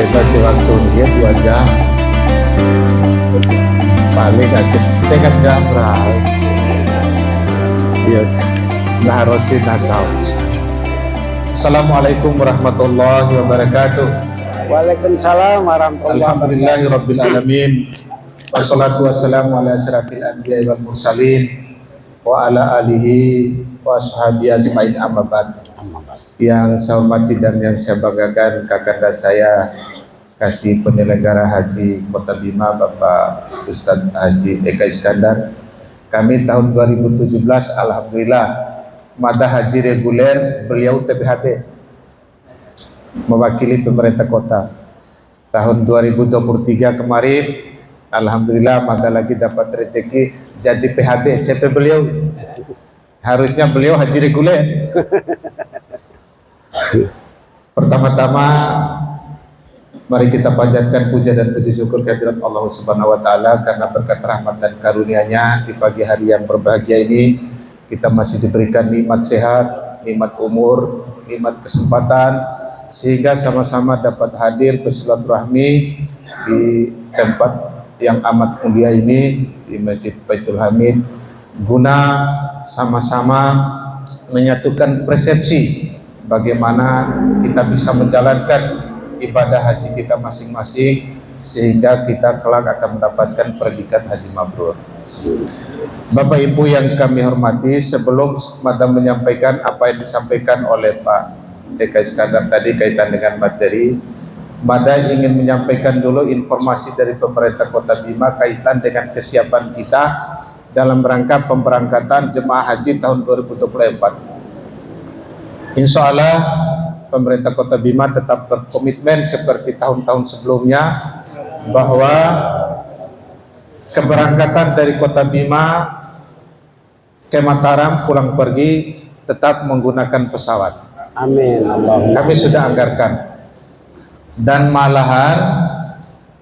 Kasih waktu dia 2 jam paling habis dengan jam berapa dia naroci nakal. Assalamualaikum warahmatullahi wabarakatuh. Waalaikumsalam warahmatullahi wabarakatuh. Alhamdulillahi rabbil alamin. Wassalatu wassalamu ala asyrafil anbiya'i wal mursalin wa ala alihi wa ashabihi ajmain, amma ba'd. Yang saya hormati dan yang saya banggakan kakanda saya, kasih penyelenggara haji Kota Bima, Bapak Ustadz Haji Eka Iskandar. Kami tahun 2017 alhamdulillah mada haji reguler beliau TPHD mewakili pemerintah kota. Tahun 2023 kemarin alhamdulillah mada lagi dapat rezeki jadi PHD CP beliau. Harusnya beliau haji reguler. Pertama-tama mari kita panjatkan puja dan puji syukur kehadirat Allah Subhanahu wa taala karena berkat rahmat dan karunia-Nya di pagi hari yang berbahagia ini kita masih diberikan nikmat sehat, nikmat umur, nikmat kesempatan sehingga sama-sama dapat hadir bersilaturahmi di tempat yang amat mulia ini di Masjid Baitul Hamid guna sama-sama menyatukan persepsi bagaimana kita bisa menjalankan ibadah haji kita masing-masing sehingga kita kelak akan mendapatkan predikat haji mabrur. Bapak Ibu yang kami hormati, sebelum Madam menyampaikan apa yang disampaikan oleh Pak Eka Iskandar tadi kaitan dengan materi, Madam ingin menyampaikan dulu informasi dari pemerintah Kota Bima kaitan dengan kesiapan kita dalam rangka pemberangkatan jemaah haji tahun 2024. Insya Allah pemerintah Kota Bima tetap berkomitmen seperti tahun-tahun sebelumnya bahwa keberangkatan dari Kota Bima ke Mataram pulang pergi tetap menggunakan pesawat. Amin. Kami sudah anggarkan dan malahan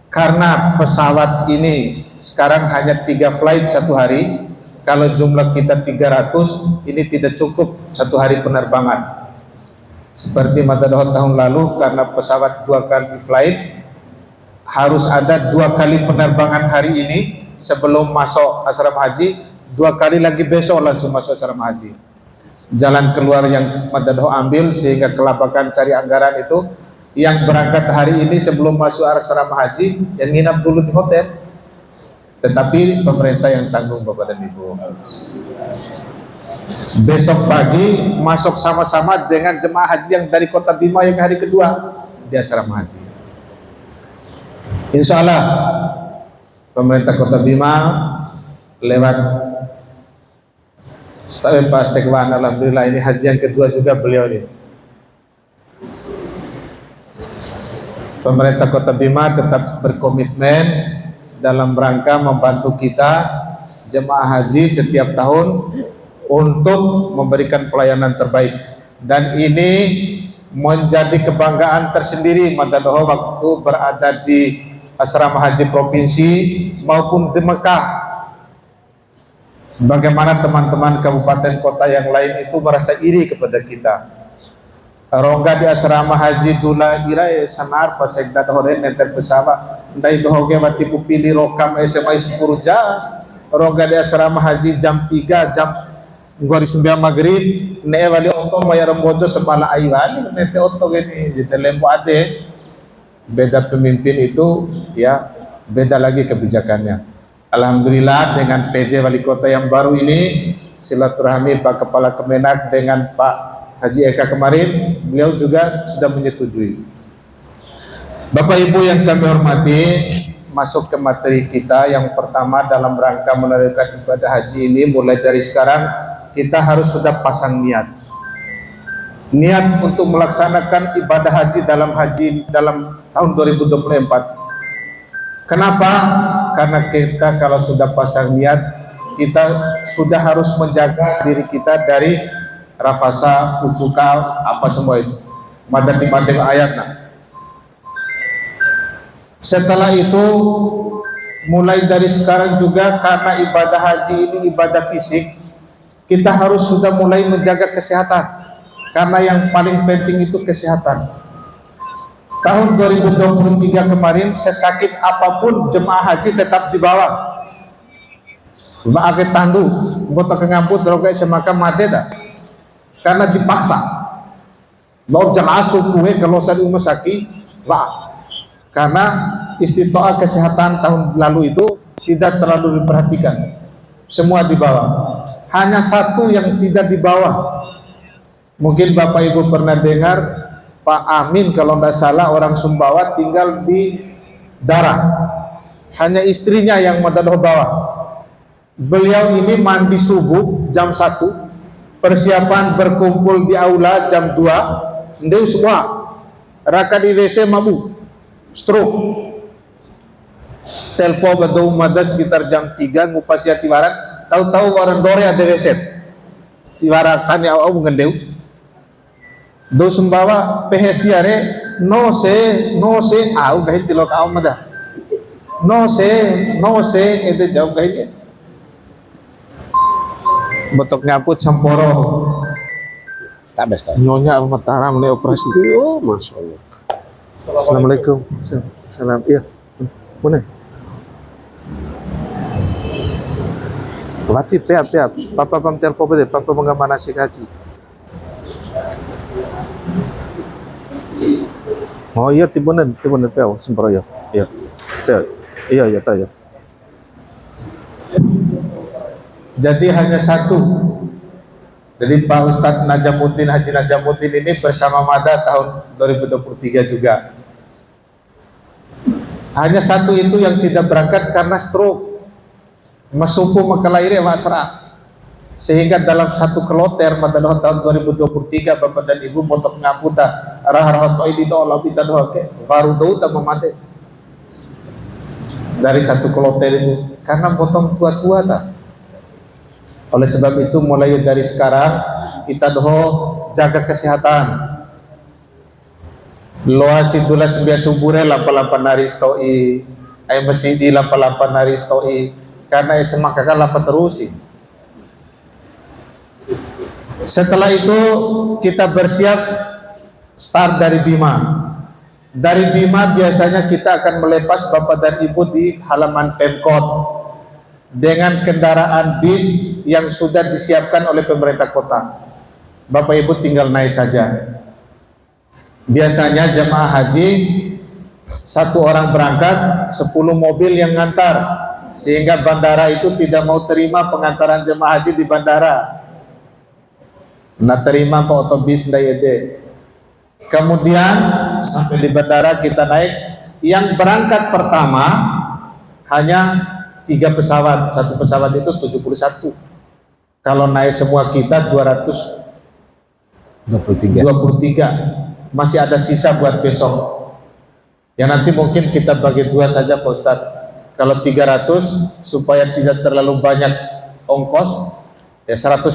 karena pesawat ini sekarang hanya 3 flight satu hari, kalau jumlah kita 300 ini tidak cukup satu hari penerbangan. Seperti Matadohon tahun lalu karena pesawat 2 kali flight harus ada 2 kali penerbangan hari ini sebelum masuk asrama haji, 2 kali lagi besok langsung masuk asrama haji. Jalan keluar yang Matadohon ambil sehingga kelabakan cari anggaran itu yang berangkat hari ini sebelum masuk asrama haji yang nginap dulu di hotel, tetapi pemerintah yang tanggung Bapak dan Ibu. Besok pagi masuk sama-sama dengan jemaah haji yang dari Kota Bima yang hari kedua di asrama haji. Insya Allah pemerintah Kota Bima lewat staf Pak Sekwan, alhamdulillah ini haji yang kedua juga beliau ini. Pemerintah Kota Bima tetap berkomitmen dalam rangka membantu kita jemaah haji setiap tahun untuk memberikan pelayanan terbaik, dan ini menjadi kebanggaan tersendiri Matadohon waktu berada di asrama haji provinsi maupun di Mekah. Bagaimana teman-teman kabupaten kota yang lain itu merasa iri kepada kita. Rongga di asrama haji Dula Ira Sanar pasek dadoren nenter pesawat ndai dohoge mati pupili rokam SMA 10 jam. Rongga di asrama haji jam 3 jam Gua 9 maghrib ne wali onto maya rembojo sepala aiwan nete onto gini jadi lembu ade. Beda pemimpin itu ya beda lagi kebijakannya. Alhamdulillah dengan PJ wali kota yang baru ini silaturahmi Pak Kepala Kemenak dengan Pak Haji Eka kemarin, beliau juga sudah menyetujui. Bapak Ibu yang kami hormati, masuk ke materi kita yang pertama dalam rangka menunaikan ibadah haji ini. Mulai dari sekarang kita harus sudah pasang niat untuk melaksanakan ibadah haji dalam tahun 2024. Kenapa? Karena kita kalau sudah pasang niat, kita sudah harus menjaga diri kita dari rafasa, futsukal, apa semua itu. Madati ayat. Setelah itu mulai dari sekarang juga karena ibadah haji ini ibadah fisik, kita harus sudah mulai menjaga kesehatan karena yang paling penting itu kesehatan. tahun 2023 kemarin sesakit apapun jemaah haji tetap dibawa. Va'ake tandu, botak ngamput rokai semaka mati dah. Karena dipaksa. Mau jemaah sukuhe kalau saya rumah sakit, karena istitoah kesehatan tahun lalu itu tidak terlalu diperhatikan. Semua dibawa. Hanya satu yang tidak dibawa. Mungkin Bapak Ibu pernah dengar Pak Amin kalau tidak salah orang Sumbawa tinggal di Darah. Hanya istrinya yang madadoh bawa. Beliau ini mandi subuh jam 1, persiapan berkumpul di aula jam 2, ndeu semua raka di WC mabu stroke telpo badau mada sekitar jam 3 ngupas ya tiwaran tahu-tahu orang dore ada WC tiwarakan ya au ngendeu do Sumbawa pehesiare no se au gahin tilok au mada no se ede jauh gahin botok ngaput samporo Stabes. nyonya mataram le operasi. Oh, Masya Allah. Assalamualaikum. Salam. Iya. Mana? Wati peap. Papa pamter popo deh. Papa mengamana si haji. Oh iya tibunan peau sempro ya. Iya. Peau. Iya tahu ya. Jadi hanya satu. Jadi Pak Ustadz Najamuddin Haji Najamuddin ini bersama Mada tahun 2023 juga. Hanya satu itu yang tidak berangkat karena stroke. Masuku makalaire wasra. Sehingga dalam satu keloter pada tahun 2023 Bapak dan Ibu motok ngaputa arah ini doa kita doa ke baru doa tak memate. Dari satu keloter itu karena potong tua-tua tak. Oleh sebab itu mulai dari sekarang kita doa jaga kesehatan. Loa situlah sebiar subure lapan naristoi, ay masidi lapan naristoi, karena semakaka lapan terusi. Setelah itu kita bersiap start dari Bima. Dari Bima biasanya kita akan melepas Bapak dan Ibu di halaman Pemkot dengan kendaraan bis yang sudah disiapkan oleh pemerintah kota. Bapak Ibu tinggal naik saja. Biasanya jemaah haji satu orang berangkat, 10 mobil yang ngantar, sehingga bandara itu tidak mau terima pengantaran jemaah haji di bandara. Nah terima Pak otobis ndayede. Kemudian sampai di bandara kita naik. Yang berangkat pertama hanya 3 pesawat, satu pesawat itu 71. Kalau naik semua kita 223. Masih ada sisa buat besok. Ya nanti mungkin kita bagi 2 saja Pak Ustadz. Kalau 300 supaya tidak terlalu banyak ongkos, ya 150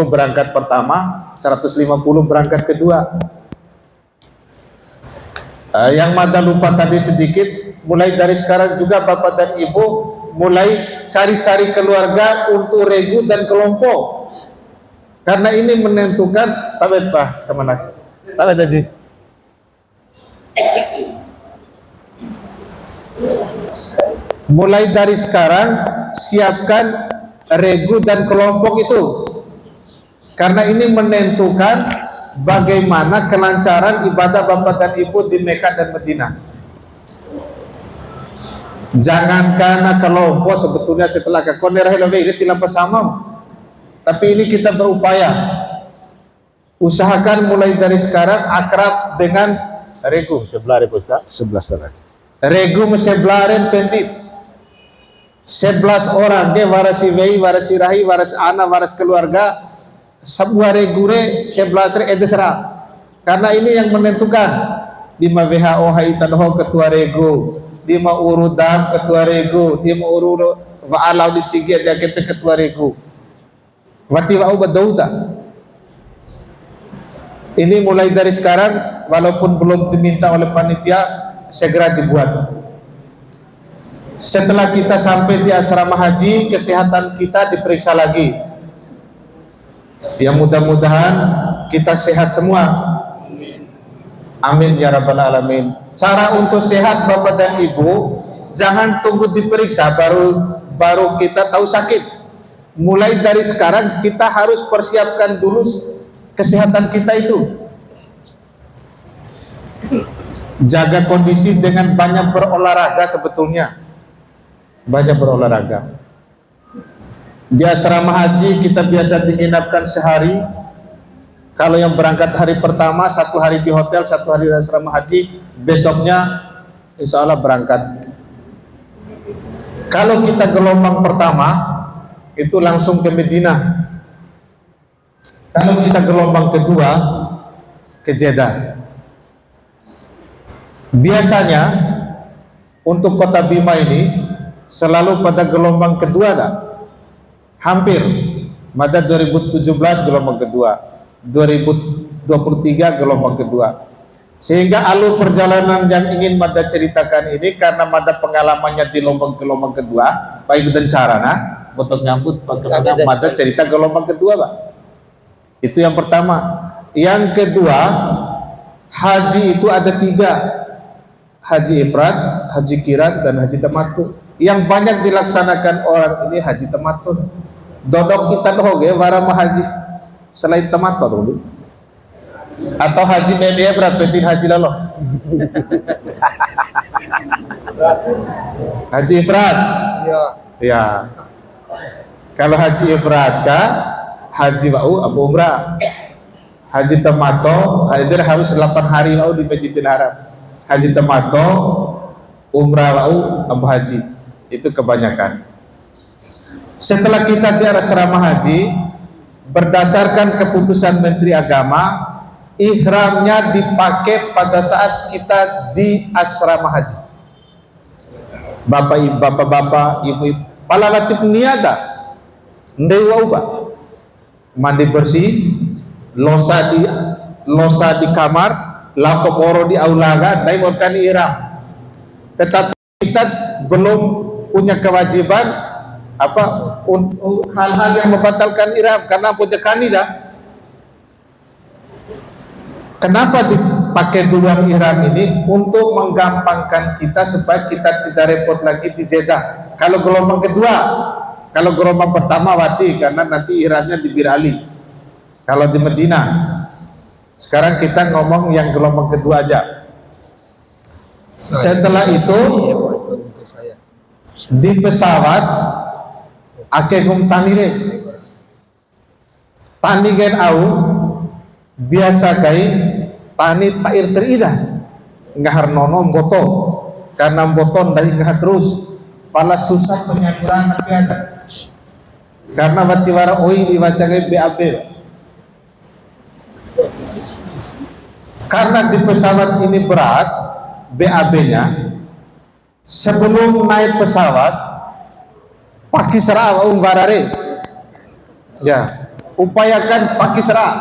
berangkat pertama, 150 berangkat kedua. Yang Mada lupa tadi sedikit, mulai dari sekarang juga Bapak dan Ibu mulai cari-cari keluarga untuk regu dan kelompok. Karena ini menentukan stabet Pak, kemana? Stabet Haji. Mulai dari sekarang siapkan regu dan kelompok itu. Karena ini menentukan bagaimana kelancaran ibadah Bapak dan Ibu di Mekah dan Madinah. Jangan karena kelompok sebetulnya setelah kekonerah ini tidak bersama, tapi ini kita berupaya usahakan mulai dari sekarang akrab dengan regu sebelah Ustaz 11 orang. regu meseblaren pendit 11 orang ke warasi wei warasi rahi waras ana waras keluarga sebuah regure 11 edesra karena ini yang menentukan di WHO haitadoh ketua regu di urudam ketua regu di urud wa'alau di sigit dia ketua regu wati wa'u badauta. Ini mulai dari sekarang walaupun belum diminta oleh panitia segera dibuat. Setelah kita sampai di asrama haji kesehatan kita diperiksa lagi. Ya mudah-mudahan kita sehat semua. Amin ya rabbal alamin. Cara untuk sehat Bapak dan Ibu, jangan tunggu diperiksa baru kita tahu sakit. Mulai dari sekarang kita harus persiapkan dulu kesehatan kita itu. Jaga kondisi dengan banyak berolahraga sebetulnya. Banyak berolahraga. Di asrama haji kita biasa diinapkan sehari. Kalau yang berangkat hari pertama 1 hari di hotel, 1 hari di asrama haji, besoknya insya Allah berangkat. Kalau kita gelombang pertama itu langsung ke Medina. Kalau kita gelombang kedua ke Jeddah. Biasanya untuk kota Bima ini selalu pada gelombang kedua dah. Hampir pada 2017 gelombang kedua, 2023 gelombang kedua. Sehingga alur perjalanan yang ingin Mada ceritakan ini karena Mada pengalamannya di gelombang kedua, baik dan carana, betul nyambut bagaimana Mada cerita gelombang kedua, Pak. Itu yang pertama. Yang kedua, haji itu ada 3. Haji ifrad, haji kiran, dan haji tamattu. Yang banyak dilaksanakan orang ini haji tamattu. Dodok kita doge warama haji selain tamattu dulu. Atau haji media berapa haji lalu? Haji ifrad. Ya. Kalau haji ifrad kah? Haji wa'u apa umrah. Haji tamattu hadir harus 8 hari wa'u di Masjidil Haram. Haji tamattu, umrah wa'u, abu haji. Itu kebanyakan. Setelah kita di asrama haji, berdasarkan keputusan Menteri Agama, ihramnya dipakai pada saat kita di asrama haji. Bapak-bapak, ibu-ibu, pala latip niada, ndai wa'u Pak. Mandi bersih, losa di kamar, lakop oro di aulaga, daimorkan ihram. Tetapi kita belum punya kewajiban hal-hal yang membatalkan ihram karena punya kanida. Kenapa dipakai duluan ihram ini? Untuk menggampangkan kita supaya kita tidak repot lagi di Jeddah. Kalau gelombang kedua, kalau gelombang pertama wati karena nanti ihramnya di Bir Ali. Kalau di Medina. Sekarang kita ngomong yang gelombang kedua aja. Setelah itu di pesawat akegum tanire tani gen au biasa kai tani tair terida ngahar nono boto karena boton dari ngahar terus pala susah penyakuran tapi ada karena batiwara oi dibaca kai BAB. Karena di pesawat ini berat BAB-nya, sebelum naik pesawat pakai serah umbarare, ya upayakan pakai serah.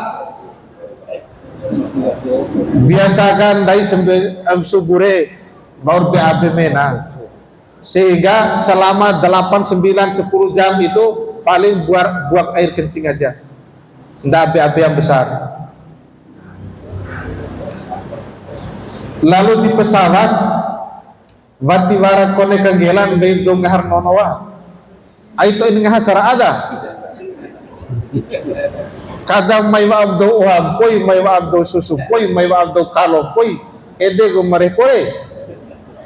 Biasakan dari subure baur BAB mena, sehingga selama 8, 9, 10 jam itu paling buang air kencing aja, tidak BAB yang besar. Lalu di pesawat watiwara kone kegelan beindong ngahar nonowa aito ini ngahasara ada kadang may maabdo uham poy may maabdo susu poy may maabdo kalo poy ede gumare pore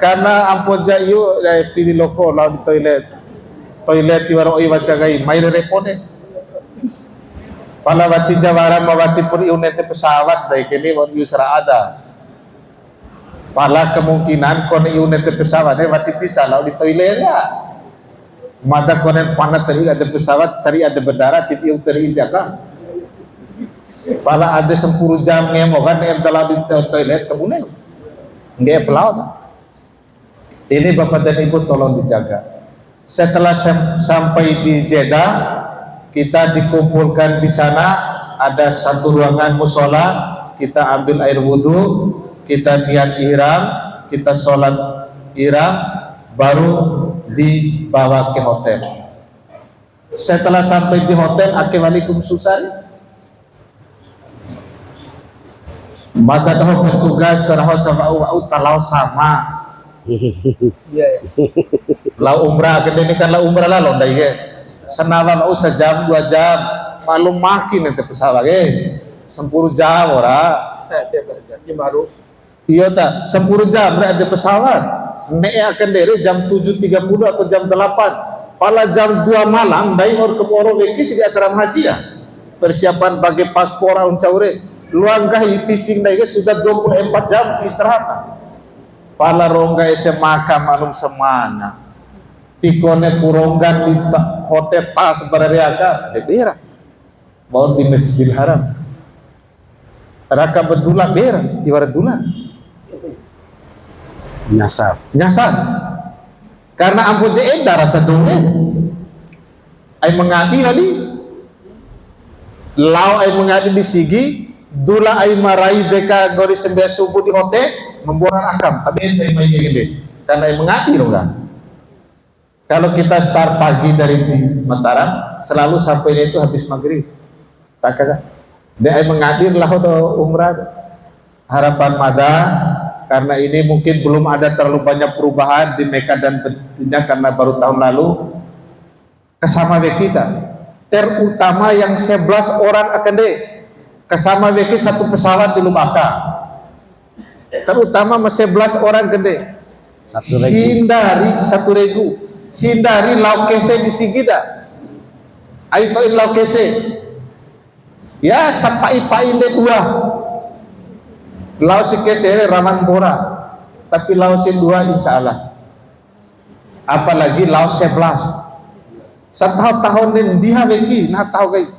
karena ampun jayu pili loko lalu toilet tiwara oi wacagai may repone pala wati jawara mawati pun iunete pesawat dai kini war yusra ada pala kemungkinan kone unit pesawat mati bisa lalu di toilet ya mada konen panat tadi ada pesawat tadi ada berdarat tipi teri jaga pala ada 10 jam ngemo kan dalam di toilet kemudian nggak pelaut. Ini Bapak dan Ibu tolong dijaga. Setelah sampai di Jeddah kita dikumpulkan di sana, ada satu ruangan musola, kita ambil air wudhu, kita niat ihram, kita sholat ihram, baru dibawa ke hotel. Setelah sampai di hotel, Assalamualaikum susari. Mata dah petugas serah safa'u talau sama. Lau umrah kedai ini kan lau umrah lah londa ke. Senawan au sejam 2 jam. Malu makin nanti pesawat ke. 10 jam ora. baru Iya tak, 10 jam ada pesawat. Nek akan dari jam 7.30 atau jam 8. Pala jam 2 malam dai or ke poro weki di asrama haji ya. Persiapan bagi paspor aun caure. Luang gahi fishing dai sudah 24 jam istirahat. Pala rongga ese makam alum semana. Tikone kuronggan di hotel tas barariaka de bera. Mau di Masjidil Haram. Raka bedula bera, tiwara dula. Nyasar. Nyasar. Karena ampun je eda rasa dongeng. Ai mengadi kali. Lau ai mengadi di sigi, dula ai marai deka gori sembe subuh di hotel memborang akam. Tapi saya main gede. Karena ai mengadi dong kan. Kalau kita start pagi dari Mataram, selalu sampai itu habis maghrib. Tak kagak. Dia ai mengadir lah umrah. Harapan Mada karena ini mungkin belum ada terlalu banyak perubahan di Mekah dan Madinah karena baru tahun lalu kesama kita terutama yang 11 orang akan deh kesama weki satu pesawat di Lumaka terutama 11 orang gede hindari 1 regu hindari laukese di sigida aitoin laukese ya sapai-pai de buah lau si kesere raman bora tapi lau si 2 insya Allah apalagi lau 11 tahun ini dia weki nah tahu kai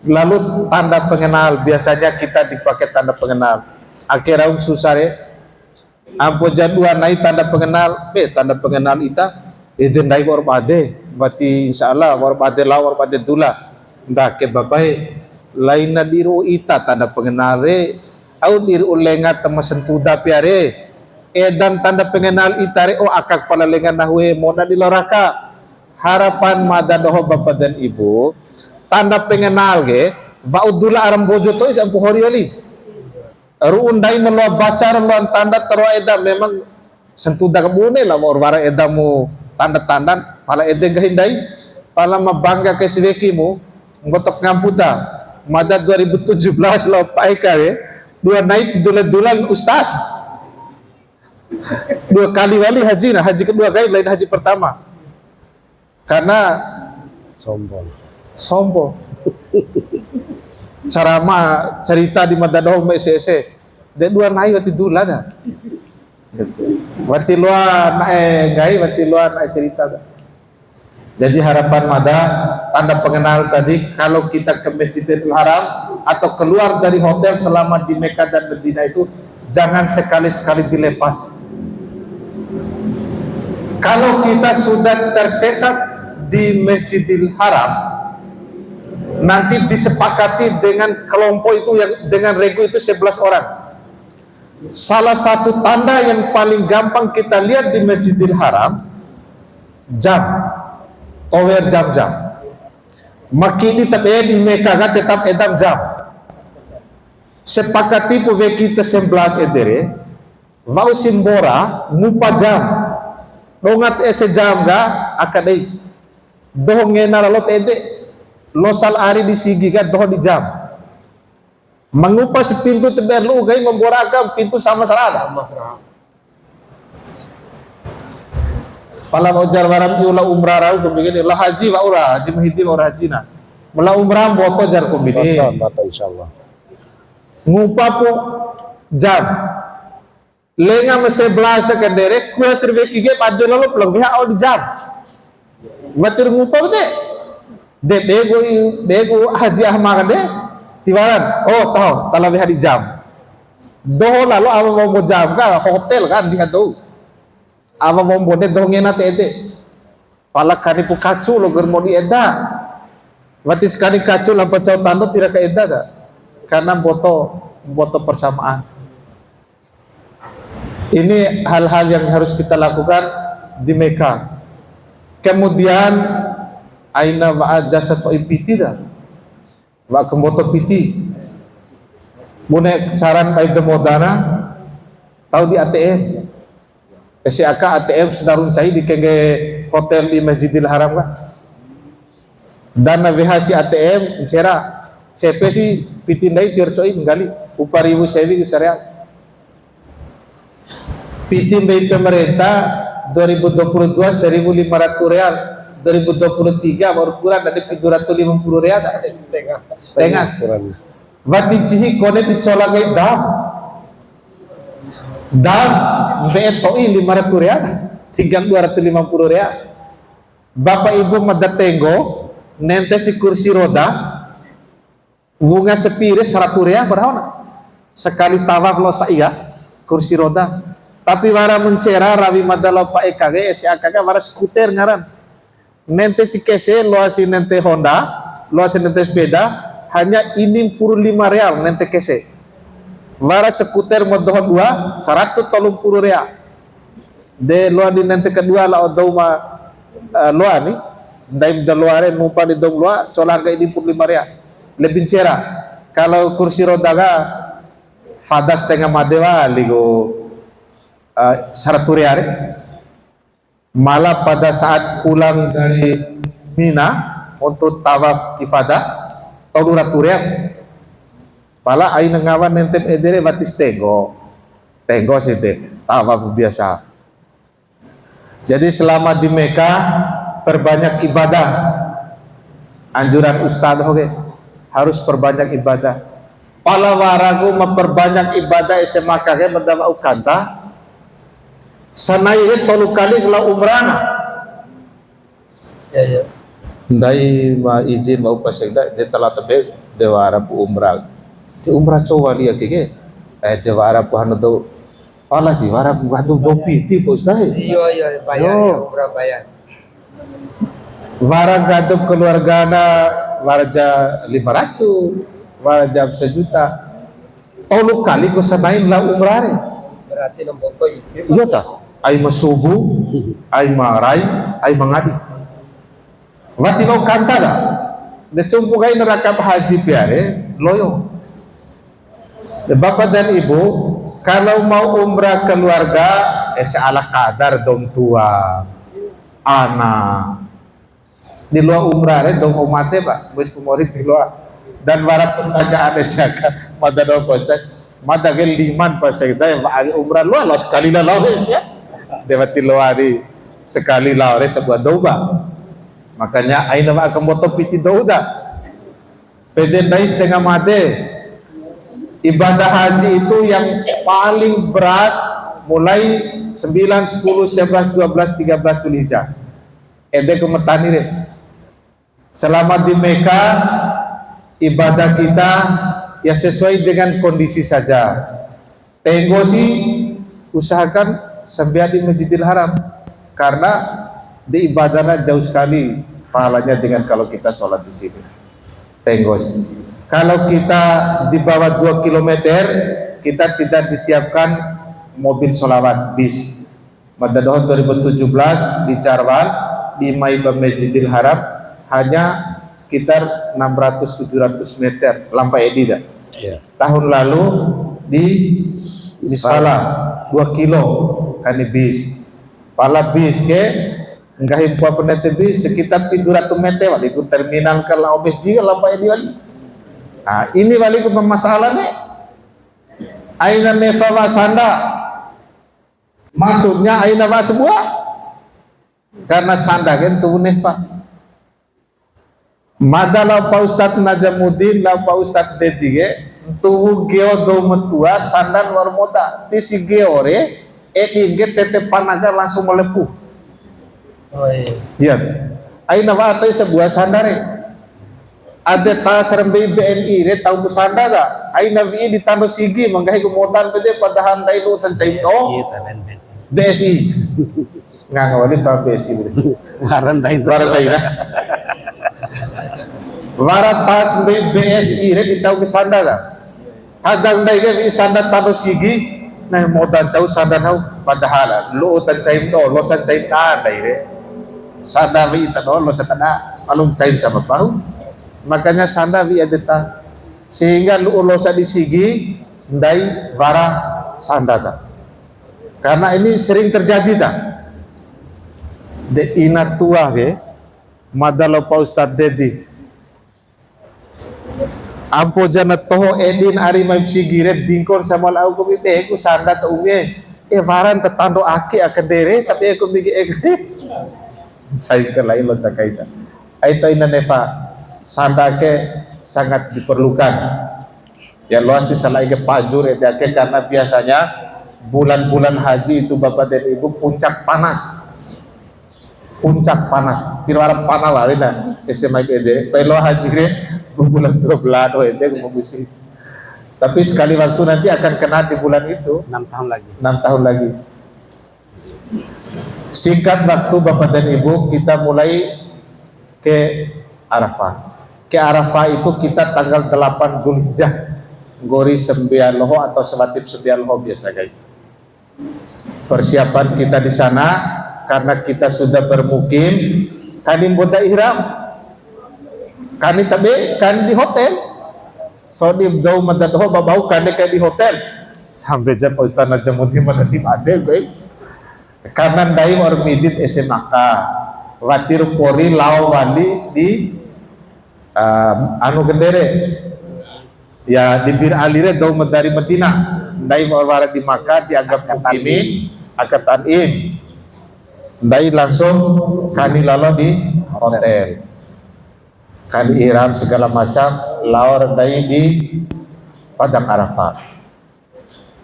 lalu tanda pengenal biasanya kita dipakai tanda pengenal akhirnya susah ya ampun jadwal naik tanda pengenal tanda pengenal ita itu naik warbade berarti insya Allah warbade lau warbade dula ndak ke bapai lain nadiru ita tanda pengenal au diri ulengat tema sentuda piare edan tanda pengenal itare akak pala lengan nahwe mona di loraka harapan Mada doho bapak dan ibu tanda pengenal ge baudula aram bojo to is ampu hori wali ruundai melo bacar lo tanda tero edam memang sentuda kebune lah mau wara edamu tanda-tanda pala edeng gahindai pala mabangga ke siwekimu ngotok ngamputa Mada 2017 lo paika ya 2 naik dulan-dulan Ustaz 2 kali wali haji nah haji kedua kali lain haji pertama karena sombong carama cerita di Madadoh ese de 2 naik wati dulan dah wati luar naik gai wati luar naik cerita dah. Jadi harapan Mada tanda pengenal tadi kalau kita ke Masjidil Haram atau keluar dari hotel selama di Mekah dan Madinah itu jangan sekali-sekali dilepas. Kalau kita sudah tersesat di Masjidil Haram nanti disepakati dengan kelompok itu yang dengan regu itu 11 orang. Salah satu tanda yang paling gampang kita lihat di Masjidil Haram jam tower jam-jam makini tapi di Mekah kan tetap edam jam sepakati po kita 11 edere vau simbora ngupa jam dongat ese jam ga akadai doh ngena lalot ede losal ari di sigi ga doh di jam mengupas pintu teberlu gai memboraka pintu sama sarada pala ujar waram yula umrah rau kembini lah haji wa ura haji mahidi wa haji na mula umrah boto jar kembini Boto insyaallah ngupa po jam lenga me-11 kendere kuas serveki ge pada lalu pelang biha au di jam watir ngupa bete de bego haji ahma kade tiwaran oh tahu kalau biha di jam doh lalu awa mau jam ka hotel kan di hadu ama mombone dongena tete pala kani pu kacu lo germoni eda watis kani kacu lampa cau tando tidak ke eda ga karena boto persamaan ini hal-hal yang harus kita lakukan di Mekah kemudian aina wa jasa to ipiti dah wa kemboto piti Mune caran baik demodana tahu di ATM. SAK ATM sedarun cai di kenge hotel di Masjidil Haram kan. Dana VHC ATM cera CP si pitindai tircoi menggali upari ibu sewi syariat. Pitindai pemerintah 2022 1.500 real, 2023 baru kurang dari 750 real, setengah. Vati cihi kone dicolagai dam betoi 500 real, tinggal 250 real. Bapak ibu madatenggo nente si kursi roda bunga sepire 100 real berapa? Sekali tawaf lo saya kursi roda. Tapi wara mencera rawi madalo pak EKG SAKG wara skuter ngaran. Nente si kese lo si nente Honda, lo si nente sepeda hanya ini 45 real nente kese. Wara skuter modohon 2 130 real. De lo di nente kedua la odoma lo ani daim da luare numpa di dom loa cola ga ini 45 real. Lebih cerah. Kalau kursi roda ga fadas tengah madewa ligo 100 real. Malah pada saat pulang dari Mina untuk tawaf ifadah tahun 100 real. Pala ay nangawan nentem edere batis tenggo sih deh tawaf biasa. Jadi selama di Mekah perbanyak ibadah. Anjuran ustaz harus perbanyak ibadah. Pala waragu memperbanyak ibadah SMA kage mendapat ukanta. Sanai tolu kali kalau umrana. Ya. Ndai ma izin mau pasenda dia telah tebe dewara pu umrah. Di umrah coba dia kike. Dewara pu hanu do. Pala sih wara pu hanu dopi ti ustaz. Iya bayar ya umrah bayar. Wara gadep keluargana warja 500, warja 1 juta. Tolu kali ku sanain lah umrah. Berarti nomboto itu. Iya ta? Ay masubu, ay maray, ay mangadi. Wati mau kanta da. De cumpu kay neraka haji piare, loyo. De bapak dan ibu, kalau mau umrah keluarga, seala kadar dong tua, anak. Di luar umrah dong umate pak, bos pemorit di luar. Dan warap pertanyaan siakan, mada dong postek, mada gel liman pas kita yang umrah luar, lo sekali lah lo ya. Dewati loari sekali laure sebuah doba. Makanya aina wa akan moto piti douda. Pede dai setengah mate. Ibadah haji itu yang paling berat mulai 9, 10, 11, 12, 13 Zulhijjah. Ede kemetani re. Selama di Mekah ibadah kita ya sesuai dengan kondisi saja. Tenggo sih usahakan sampai di Masjidil Haram karena di ibadahnya jauh sekali pahalanya dengan kalau kita sholat di sini. Tenggos. Kalau kita di bawah 2 km kita tidak disiapkan mobil sholawat bis. Madadohon 2017 di Carwan di Maiba Masjidil Haram hanya sekitar 600-700 meter lampai edidah. Yeah. Tahun lalu di Misfala 2 kilo kan bis. Pala bis ke enggak himpa penete bis sekitar 700 meter wali ku terminal ke Laobes juga lampai di wali. Nah, ini wali ku masalah nih. Aina nefa wasanda. Maksudnya aina wa sebuah. Karena sanda kan tuh nefa. Madalah Pak Ustadz Najamuddin, lah Pak Ustadz Dedige, tuh geo do metua sandan war moda, tisi geore, edinge tete panaga langsung melepuh. Oh iya. Aina wa atau sebuah sandare. Ada tas rembe BNI re tahu busanda ga? Aina vi di tando sigi manggahi kemodan pede padahal dai lu tan caito. BSI. Nggak ngawali pak BSI. Waran dai. Warat pas BSI re ditahu ke sanda ga? Hadang dai ge sanda tando sigi nah modan jauh sanda hau padahal lu tan caito lo san caita dai re. Sanda wi tano lo satana alung cain sama bahu. Makanya sanda wi adeta sehingga ulosa disigi ndai vara sandata. Karena ini sering terjadi dah. De ina tua ke madalo pa Ustad Dedi. Ampo jana toho edin ari mai sigiret dingkor sama lau ko bibe ko sandat ume. Varan tetando aki akadere tapi aku bigi saya kelai lo sakaita. Aito ina nefa sandake sangat diperlukan. Ya luasi salai ke pajur edake karena biasanya bulan-bulan haji itu Bapak dan Ibu puncak panas. Puncak panas. Tirwara panas lah ini SMA ede. Pelo haji re bulan 12 oh ede mengusi. Tapi sekali waktu nanti akan kena di bulan itu 6 tahun lagi. 6 tahun lagi. Singkat waktu Bapak dan Ibu kita mulai ke Arafah. Ke Arafah itu kita tanggal 8 Zulhijjah. Gori Sembialoho atau Selatip Sembialoho biasa guys. Persiapan kita di sana karena kita sudah bermukim kani boda ihram. Kani tabe kan di hotel. So di dau madatoh babau kani di hotel. Sampai jam Ustaz Najamuddin madati ade guys. Karena daim or midit SMK. Watir Pori Lau Wali di anu gendere. Ya di Bir Alire dau dari Medina. Daim or warat di Makkah dianggap mukimi akad tanim. Dai langsung kani lalu di hotel. Kani ihram segala macam laur dai di Padang Arafah.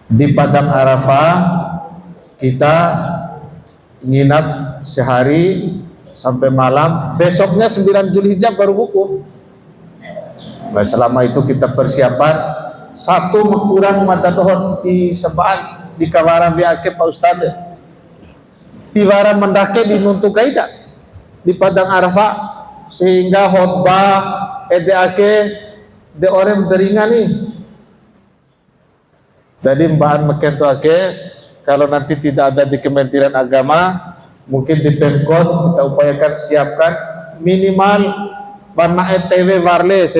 Di Padang Arafah kita nginap sehari sampai malam. Besoknya 9 Zulhijjah baru wukuf. Nah, selama itu kita persiapan satu mekurang mata dohon di sebaan di kawaran biake Pak Ustadz. Tiwara mendake di nuntuk kaida di Padang Arafah sehingga khotbah edeake de orang beringan nih. Jadi mbaan mekento ake kalau nanti tidak ada di Kementerian Agama mungkin di Pemkot kita upayakan siapkan minimal warna ETW wireless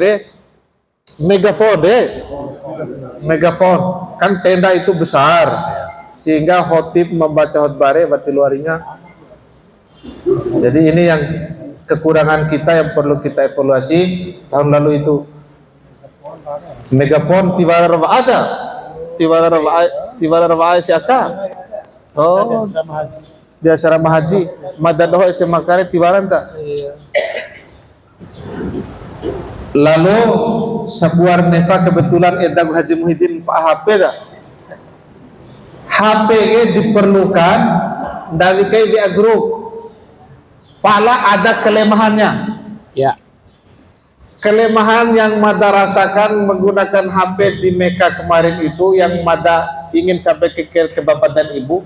megafon megafon kan tenda itu besar sehingga khotib membaca khotbah bati luarinya. Jadi ini yang kekurangan kita yang perlu kita evaluasi tahun lalu itu. Megafon tiwara ada tiwara siaka. Oh di asrama haji madadoh SMA kare tiwaran tak. Lalu sebuah nefa kebetulan edag Haji Muhyiddin Pak HP dah. HP diperlukan dari via grup. Pala ada kelemahannya. Ya. Kelemahan yang Mada rasakan menggunakan HP di Mekah kemarin itu yang Mada ingin sampai ke Bapak dan Ibu.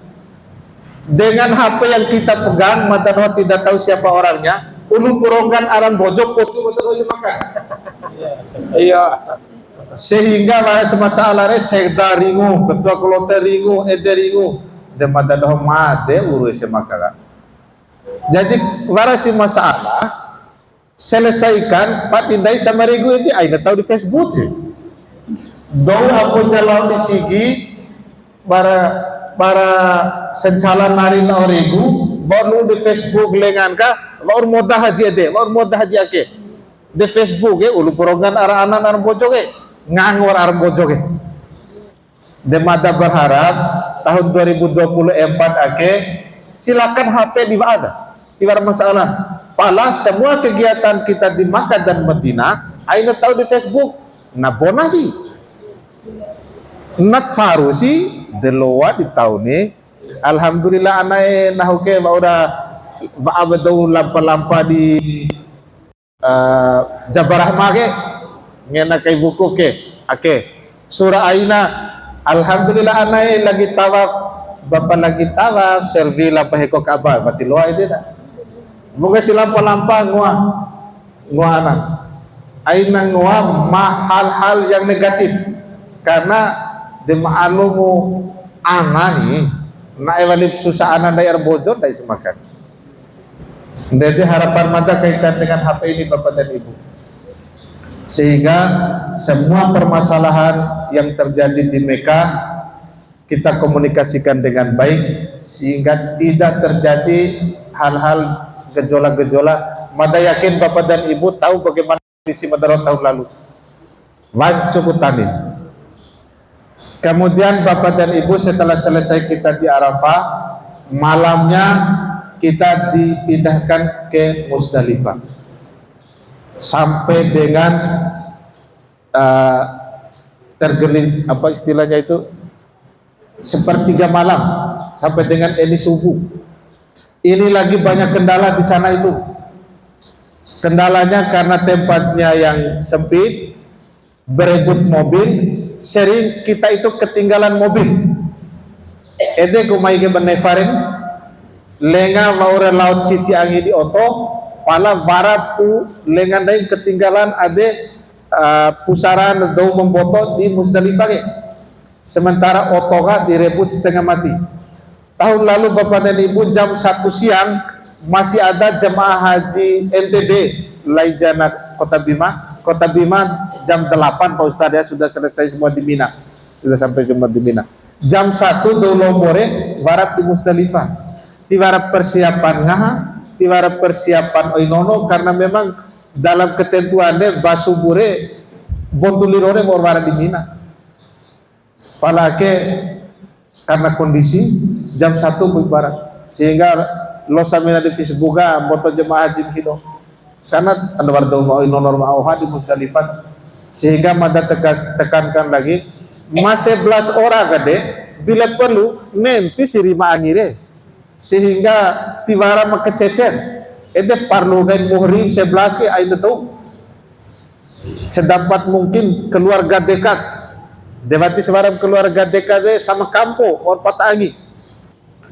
Dengan HP yang kita pegang, Mada tidak tahu siapa orangnya. Ulu Puronggan Aran Bojok Pocu terus makan. Iya. Sehingga pada semasa alare sekda ringu, ketua kelompok ringu, ede ringu, dan Mada doh made urus makan. Jadi warasi masalah selesaikan Pak Indai sama ringu ini aina tahu di Facebook. Dou apa jalan di sigi para sencalan nari na origu baru di Facebook lengan ka laur moda haji ade laur moda haji ake di Facebook ulu puronggan arah anak arah bojok ngangor arah bojok de Mada berharap tahun 2024 ake silakan HP di ada tiada masalah pala semua kegiatan kita di Makkah dan Madinah aina tahu di Facebook na bonasi na caru sih deloa di tahun ini alhamdulillah anai nahuke baura baabadu lampa-lampa di Jabarah mage ngena kai wukuf ke ake surah aina alhamdulillah anai lagi tawaf bapak lagi tawaf servi lampa heko Ka'bah mati loa itu dah bukan si lampa-lampa ngua anak aina ngua hal-hal yang negatif karena de ma'alumu anani na ewalip susah anak dayar bojor dari semakan. Jadi harapan Mada kaitan dengan HP ini Bapak dan Ibu. sehingga semua permasalahan yang terjadi di Mekah kita komunikasikan dengan baik sehingga tidak terjadi hal-hal gejolak-gejolak. Mada yakin Bapak dan Ibu tahu bagaimana kondisi Madarot tahun lalu. Wancubutanin. Kemudian Bapak dan Ibu setelah selesai kita di Arafah, malamnya kita dipindahkan ke Musdalifah sampai dengan tergeling, apa istilahnya itu, sepertiga malam sampai dengan ini subuh. Ini lagi banyak kendala di sana itu. Kendalanya karena tempatnya yang sempit, berebut mobil, sering kita itu ketinggalan mobil. Ede kumai ke benefarin, lenga maure laut cici angin di oto, pala varapu lengan lain ketinggalan ade pusaran dau membotot di Musdalifah ke. Sementara otoga direbut setengah mati. Tahun lalu Bapak dan Ibu jam 1 siang masih ada jemaah haji NTB Laijana Kota Bima. Kota Bima jam 8 Pak Ustadz ya, sudah selesai semua di Mina. Sudah sampai semua di Mina. Jam 1 Dolombore warap di Musdalifah. Tiwarap persiapan ngaha, tiwarap persiapan oinono karena memang dalam ketentuannya basubure vontulirore warap di Mina. Palake karena kondisi jam 1 berbarat sehingga losamina di Facebooka moto jemaah haji hino karena anda warga mau norma oha di Musdalifah sehingga mada tekankan lagi masih 11 orang gede bila perlu nanti sirima angire sehingga tiwara makececer ede parlu gain muhrim 11 ke aida tahu sedapat mungkin keluarga dekat Dewati sebarang keluarga dekat sama kampo or patangi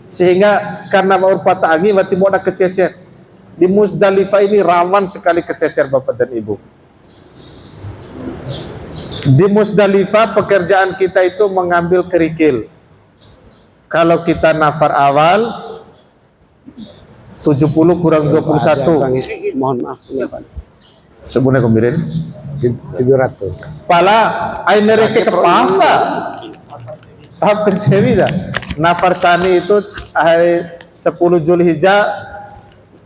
sehingga karena or patangi wati mau ada kececer di Musdalifah ini rawan sekali kececer Bapak dan Ibu. Di Musdalifah pekerjaan kita itu mengambil kerikil. Kalau kita nafar awal 70 kurang 21. Mohon maaf ya Pak. Sebenarnya kemarin 700. pala ay nereke kepasta tahap pencewi dah nafar sani itu hari 10 Zulhijjah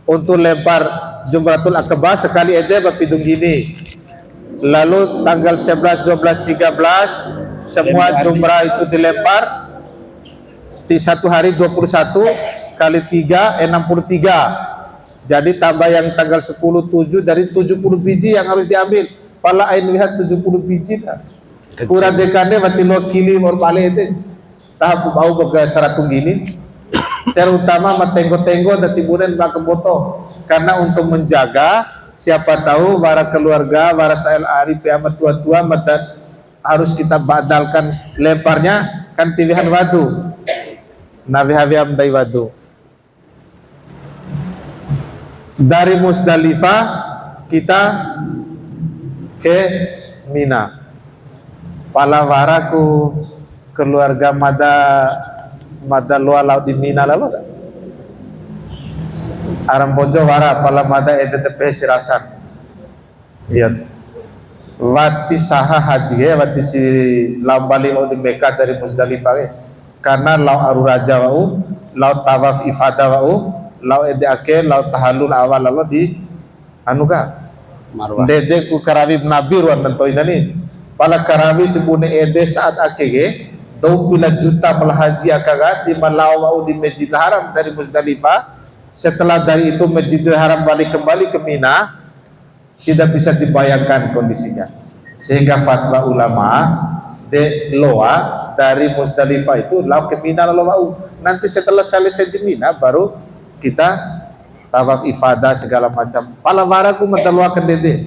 untuk lempar Jumratul Aqabah sekali aja bapidung gini, lalu tanggal 11, 12, 13 semua jumrah itu dilempar di satu hari 21 kali 3 63, jadi tambah yang tanggal 10 7 dari 70 biji yang harus diambil. Pala ain lihat 70 biji dah. Kurang dekane mati lo kili or pale itu. Tahap bau baga seratung gini. Terutama matenggo-tenggo dan tiburan bak boto. Karena untuk menjaga siapa tahu para keluarga, para sael ari amat tua-tua mata harus kita badalkan lemparnya kan pilihan wadu. Nabi-nabi dai wadu. Dari Musdalifah kita ke Mina. Palawaraku keluarga mada loa laut di Mina lalu aram bojo wara pala mada etetepe sirasan lihat wati saha haji ya wati si lambali laut di Mekah dari Musdalifah karena laut aruraja wau laut tawaf ifadah wau laut edeake laut tahallul awal lalu di anuga Marwah. Dede ku karawi nabi ruan tentoin ini pala karawi sebune ede saat akege dau pila juta melhaji akaga di Malawau di Masjidil Haram dari Musdalifah. Setelah dari itu Masjidil Haram balik kembali ke Mina, tidak bisa dibayangkan kondisinya sehingga fatwa ulama de loa dari Musdalifah itu lau ke Mina lalu nanti setelah selesai di Mina baru kita tawaf ifadah segala macam. Palavaraku mataluakan dede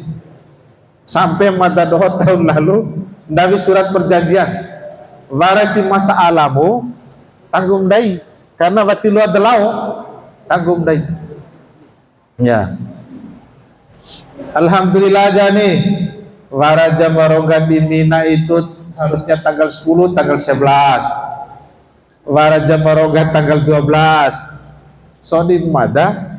sampai mata dohot tahun lalu Nabi surat perjanjian warasi masa alamu tanggung dai karena wati luar delau tanggung dai ya. Alhamdulillah jani waraja marongga di Mina itu harusnya tanggal 10 tanggal 11 waraja marongga tanggal 12 so di mada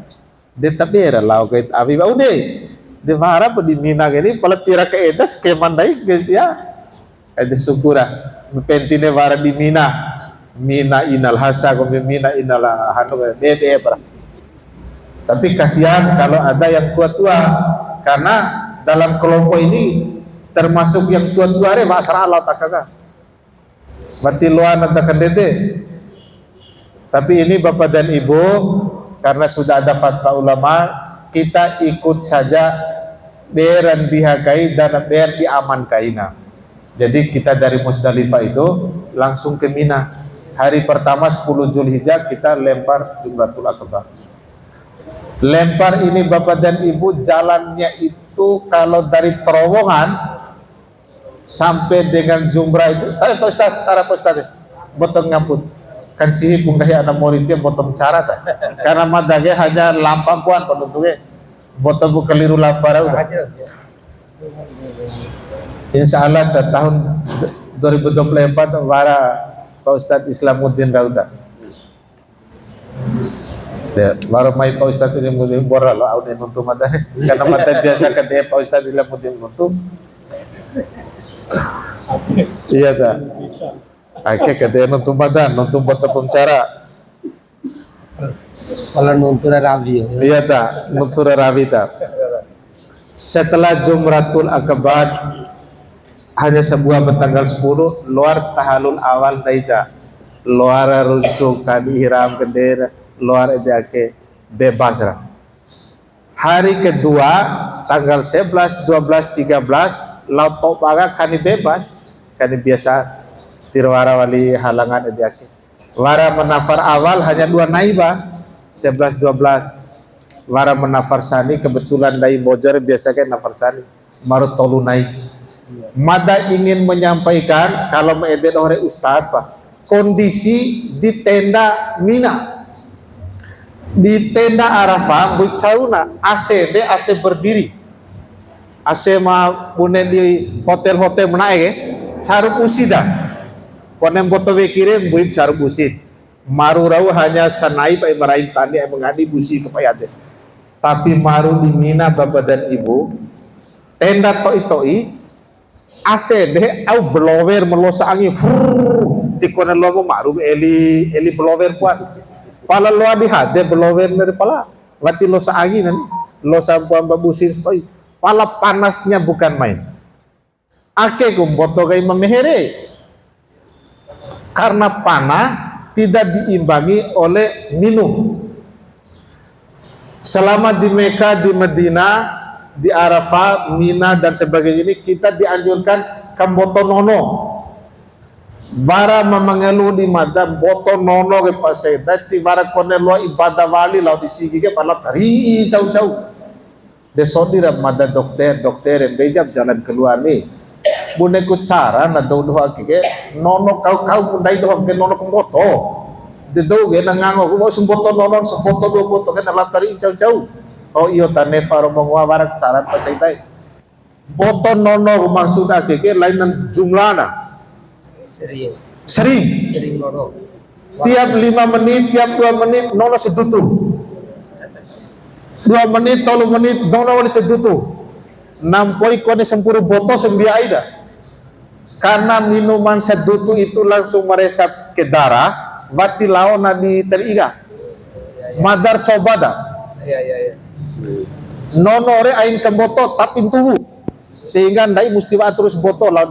de tabera lau kait abi bau de Di Vara po di Mina gini, pala tira ke edas, kemandai guys ya. Ada syukura. Pentine Vara di Mina. Mina inal hasa, kung Mina inal hanu, bebe para. Tapi kasihan kalau ada yang tua-tua, karena dalam kelompok ini termasuk yang tua-tua re masra Allah takaga. Mati luan ada kendede. Tapi ini Bapak dan Ibu, karena sudah ada fatwa ulama, kita ikut saja beran dihakai dan beran diamankaina. Jadi kita dari Musdalifah itu langsung ke Mina. Hari pertama 10 Zulhijjah kita lempar Jumratul Akbar. Lempar ini Bapak dan Ibu, jalannya itu kalau dari terowongan sampai dengan jumrah itu Ustaz, harap Ustaz botong ngampun kan cihi punggah anak muridnya botong cara ta. Karena madage hanya lampang kuan penutupnya botong keliru lapar udah. Insya Allah tahun 2024 para Pak Ustadz Islamuddin Rauda. Ya, baru mai Pak Ustadz ini mungkin boral lo, audio nuntu mata, karena mata biasa kan dia Pak Ustadz Islamuddin nuntu. Iya tak? Oke, katanya nuntu mata, nuntu botol pemcara. Kalau nuntura rabi. Iya tak, nuntura rabi tak. Setelah Jumratul Akbar hanya sebuah bertanggal 10 luar tahalul awal daida, luar runcukan ihram kendera, luar edake bebas lah. Hari kedua tanggal 11, 12, 13 laut topaga kani bebas, kani biasa tirwara wali halangan edake. Wara menafar awal hanya 2 naibah 11, 12. Wara menafar sani kebetulan dai bojar biasa kan nafar sani marut tolu naik. Mada ingin menyampaikan kalau meeden oleh Ustadz Pak, kondisi di tenda Mina, di tenda Arafah bicaruna AC berdiri, AC mah punya di hotel-hotel menaik saruk usida konem boto kirim buim saruk usid maru rau hanya sanai pai meraih tani yang mengadi busi kepayate. Tapi maru di Mina Bapak dan Ibu tenda toi AC deh au blower melosa angin tikonan lomo maru eli blower kuat pala loa di hade blower dari pala ngati losa angin nan losa buamba busin stoi pala panasnya bukan main. Ake gumboto gai memehere karena panah tidak diimbangi oleh minum. Selama di Mekah, di Medina, di Arafah, Mina dan sebagainya ini kita dianjurkan kamboto nono. Vara memangelu di madam boto nono ke paseda ti vara konelo ibadah wali lau disigi ke pala tari jauh-jauh. Desodira mada dokter yang bejab jalan keluar nih. Buneku cara na doa ke nono kau pundai doa ke nono kamboto. Dedo ge nangango ko sumboto nonon sumboto do boto kan latari jauh-jauh. Oh iyo tane faro mengwawarak cara pasaitai. Boto nono maksud ke lain jumlahna. Sering nono. Tiap 5 menit, tiap 2 menit nono sedutu. 2 menit, 3 menit nono sedutu. Nampoi kone sempuru boto sembia aida. Karena minuman sedutu itu langsung meresap ke darah. Wati laona di teriga madar coba dah nonore ain ke boto tapi tuhu sehingga ndai mustiwa terus boto lau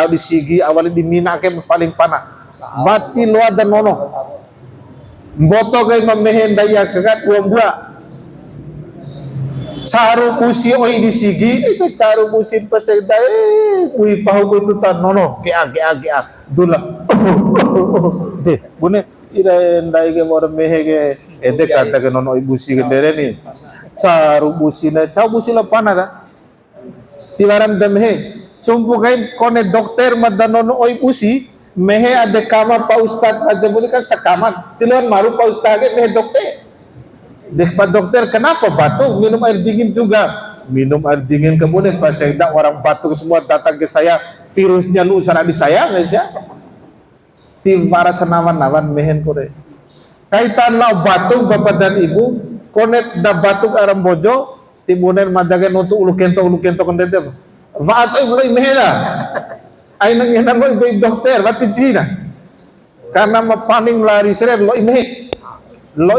di sigi awalnya di Mina ke paling panah wati loa dan nono boto kay mamehen daya kagat buah caru pusi oi di sigi itu caru pusin pasai ui pahu itu tan nono gea dula deh bune ira ndai ke mor mehe ke ede kata ke nono ibusi ke dere ni caru busina pana da tiwaram de mehe cumpu kai kone dokter madda nono oi busi mehe ada kama pa ustad aja bune kan sakaman tiluan maru pa ustad ke mehe dokter deh pak dokter kenapa batuk minum air dingin juga minum air dingin kemudian pas saya orang batuk semua datang ke saya virusnya lu sana di saya guys ya tim para senawan-nawan mehen kore kaitan lau batuk Bapak dan Ibu konet da batuk aram bojo timunen madagan untuk ulu kento kondete vaat ay mulai mehela ay nangyanan mo iba dokter bati Cina karena mapaning lari seret lo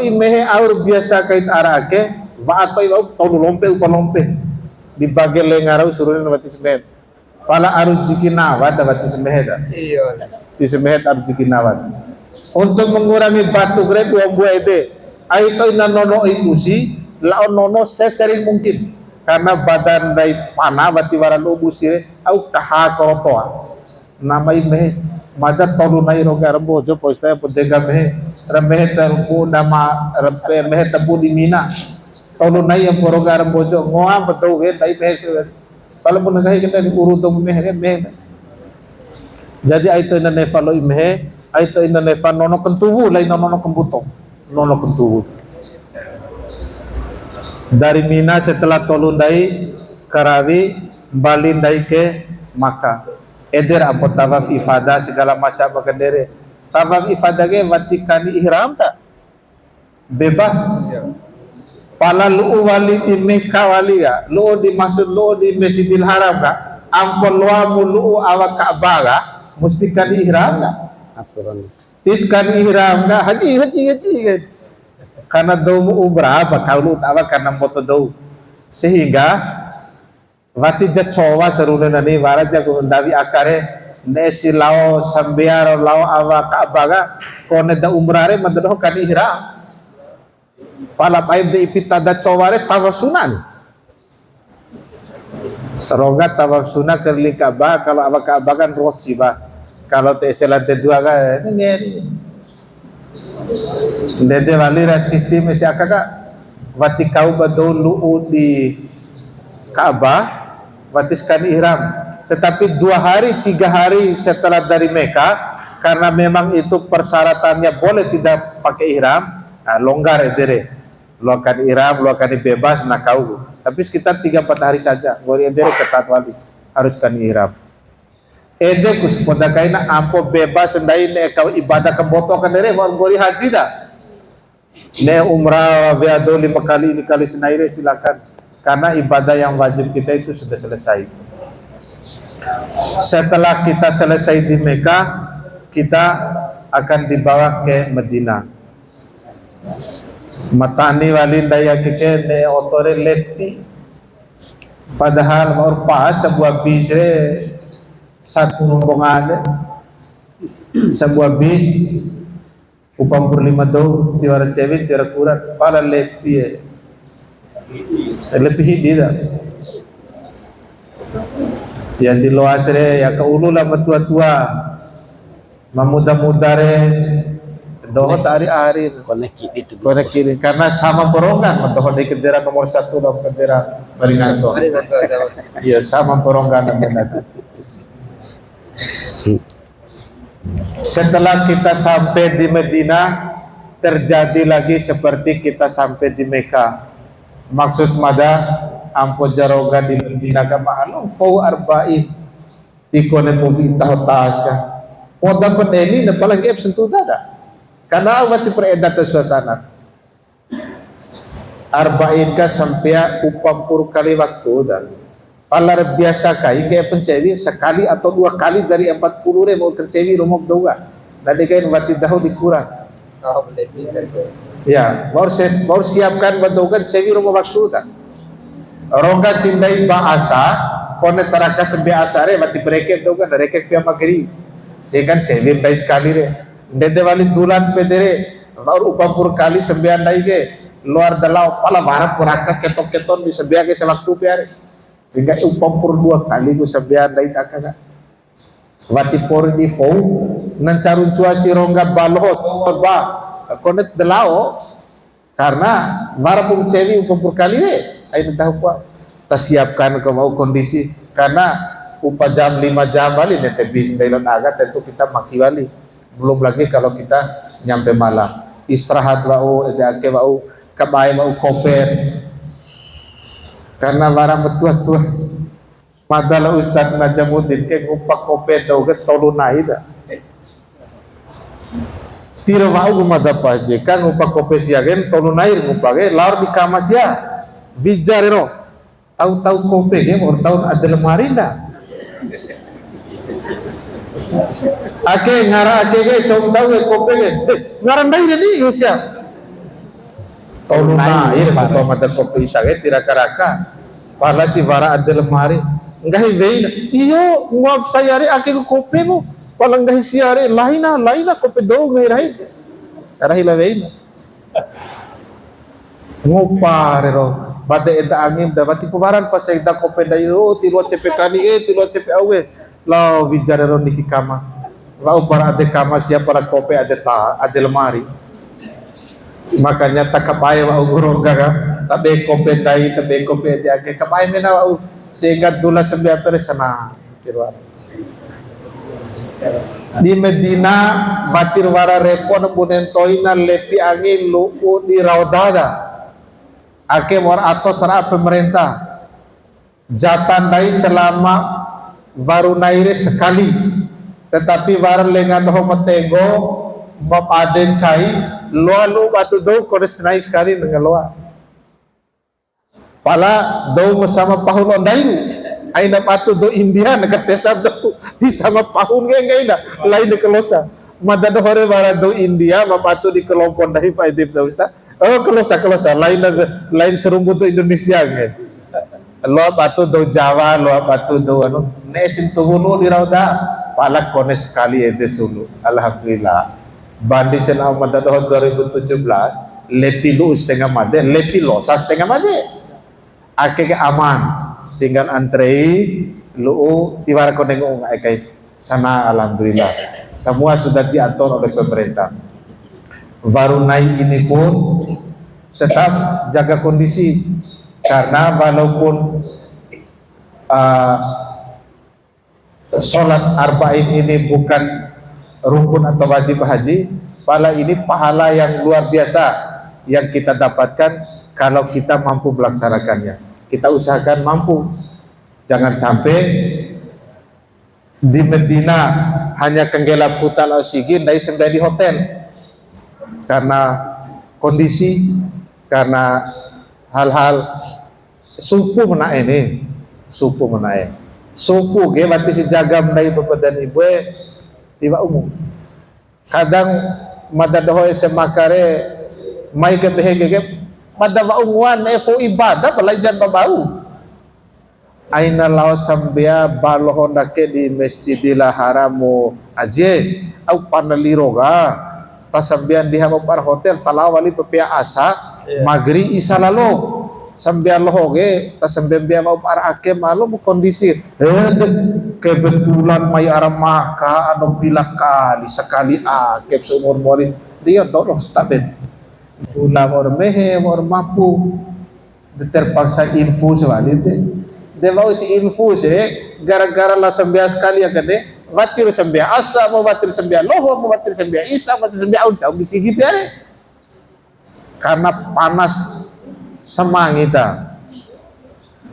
imehe aur biasa kait arake vaat ay tolu lompe upa lompe di bagian lengarau suruhin bati semet pala aru jikinawat bati semeheda Iya. di semehet aru jikinawat untuk mengurangi batuk red dua buah ide ay toy nanono ibusi laon nono sesering mungkin karena badan dari panah bati waran ubusire au kaha korotoa namai mehe mada tolu nai roga rembojo poista podega mehe remehe terpu nama rempe mehe tebu di mina tolu nai yang poroga rembojo ngoa betul ge nai mehe kalau pun ngai kita urutong mehe mehe jadi aito ina nefalo mehe aito ina nefa nono kentuwu lain nono kembutong nono kentuwu dari Mina setelah tolundai karawi balindai ke Makkah eder apa tawaf ifadah segala macam bakendere tawaf ifadah ke Vatikani ihram tak bebas pala lu wali di Mekah wali ya lu dimaksud lu di Masjidil Haram ka ampun lu mulu awak Ka'bah ka mesti kan ihram ka aturan iskan ihram ka haji kan karena dau umrah bakal utawa karena moto dau sehingga wati jacowa serulen nani waraja ko ndawi akare nesi lao sambiaro lao awa Ka'bah kone da umrare madado kan ihram pala paib de ipita da coware tawasunan roga tawasuna kerli Ka'bah kalau awa Ka'bah kan rotsiba kalau te selate dua kan ngeri Dede walira sistem si akaka wati kau badolu di Ka'bah watiskan ihram tetapi 2 hari 3 hari setelah dari Mekah karena memang itu persyaratannya boleh tidak pakai ihram longgar edere lo akan ihram lo akan bebas nah kau tapi sekitar 3-4 hari saja boleh edere ketat wali haruskan ihram ede kuspoda kaina ampo bebas ndai ne kau ibadah keboto kan dere gori haji dah ne umrah beado 5 kali ini kali senaire silakan karena ibadah yang wajib kita itu sudah selesai setelah kita selesai di Mekah kita akan dibawa ke Medina matani wali daya keke ne otore lepi padahal mau pas sebuah bisre satu rombongan sebuah bis upam per 5 do tiwara cewek tiwara kurang pala lebih tidak yang di loasre ya kaulu lah tua-tua mamuda-mudare doho tari-ari konekiri karena sama peronggan doho di kendera nomor 1 dan kendera Baringanto iya sama peronggan benar. Setelah kita sampai di Medina terjadi lagi seperti kita sampai di Mekah maksud mada ampo jaroga di Medina ka mahalong fau arba'in tikone movi tahu tas ka poda peneni na palang absent tu dada karena awat peredat suasana arba'in ka sampai 40 kali waktu dan palar biasa kai kayak pencewi sekali atau 2 kali dari 40 mau pencewi rumok doa nanti kain wati dahulu dikurang ya baru siapkan badogan cewi rumok waktu tak roga sindai bahasa kone teraka sembe asare wati bereket dogan rekek pia magri sehingga cewi baik sekali re dede wali dulan pedere baru 40 kali sembian naike luar dalau pala barat kuraka ketok-keton di sembian ke sewaktu piare sehingga upampur 2 kali ku sebian dai takaka wati por di fo nan carun cua si rongga balhot ba konet delao karena warapung cewi upampur kali re ai tahu pa siapkan ke mau kondisi karena 4 jam 5 jam bali nete bis dailon aga tentu kita maki bali belum lagi kalau kita nyampe malam istirahat wau edake wau kabai wau koper karena barang betua-tua madala Ustaz Najamuddin ke ngupak kope tau ke tolunai dah tira mau gumada paje kan ngupak kope siagen tolunai ngupak laur di kamas ya Vijarero. Tahu-tahu kopi dia mau tahun ada lemari dah. Ake ngara ake ke cong tahu ke kopi ke. Ngaran dah ini usia. Tahun air apa mata kopi saya tidak karaka. Pala si vara ada lemari. Enggak hivein. Iyo nguap saya hari ake ke kopi mo. Palang dah siare laina kopi do ngai rai. Karahi lavein. Ngoparero. Bada eda angin da bati pumaran pas eda kopi da iro tilo cepe kani tilo cepe awe. Lau vijarero niki kama. Lau para ade kama siapa para kopi ade lemari. Makanya tak kapai wa guru gaga tabe kopi dai tabe kopi ade age kapai mena wa sehingga dula sampai peresana tirwa. Di Medina batir wara repon bunentoina lepi angin luku di raudada. Ake war atau serah pemerintah jatandai selama varunaire sekali, tetapi war lengan hometego mop aden cai lu batu do kores naik sekali dengan loa pala do bersama pahun ondairu aina patu do India nekat pesab do di sama pahun ngengaina lain di kelosa madado hore wara do India mapatu di kelompok dahi Pak Idip da Ustaz. Oh kelosa lain serumput do Indonesia nge. Lo batu do Jawa, lo batu do anu nesin tuhunu di rauda pala kones sekali ede sulu. Alhamdulillah. Bandi senau madado 2017 lepi lu setengah made, lepi losa setengah made. Ake ke aman. Tinggal antrei lu tiwar koneng akai sana alhamdulillah. Semua sudah diatur oleh pemerintah. Varunai ini pun tetap jaga kondisi karena walaupun sholat arba'in ini bukan rukun atau wajib haji, pala ini pahala yang luar biasa yang kita dapatkan kalau kita mampu melaksanakannya. Kita usahakan mampu, jangan sampai di Medina hanya kenggelap kutal osigin dari sembilan di hotel karena kondisi, karena hal-hal suku menaik suku ge berarti si jagam dari bapak dan ibu tiba umum kadang madadohoy semakare mai ke behege madawa umuan efo ibadah belajar babau aina lao sambia balohon dake di Masjidil Haramu aje au panaliroga tasambian di hapar hotel talawali pepia asa magri isa lalo sambian lohoge tasambian biya mau par ake malu kondisi kebetulan may aramah ka ano pila kali sekali akep seumur morin dia dorong stabet ulam or mehe or mapu terpaksa infus walite dewa si infus gara-gara lah sambian sekali akade watir sembia asa, mau watir sembia loho, mau watir sembia isa, mau watir sembia uncau bisigi piare. Karena panas semangita.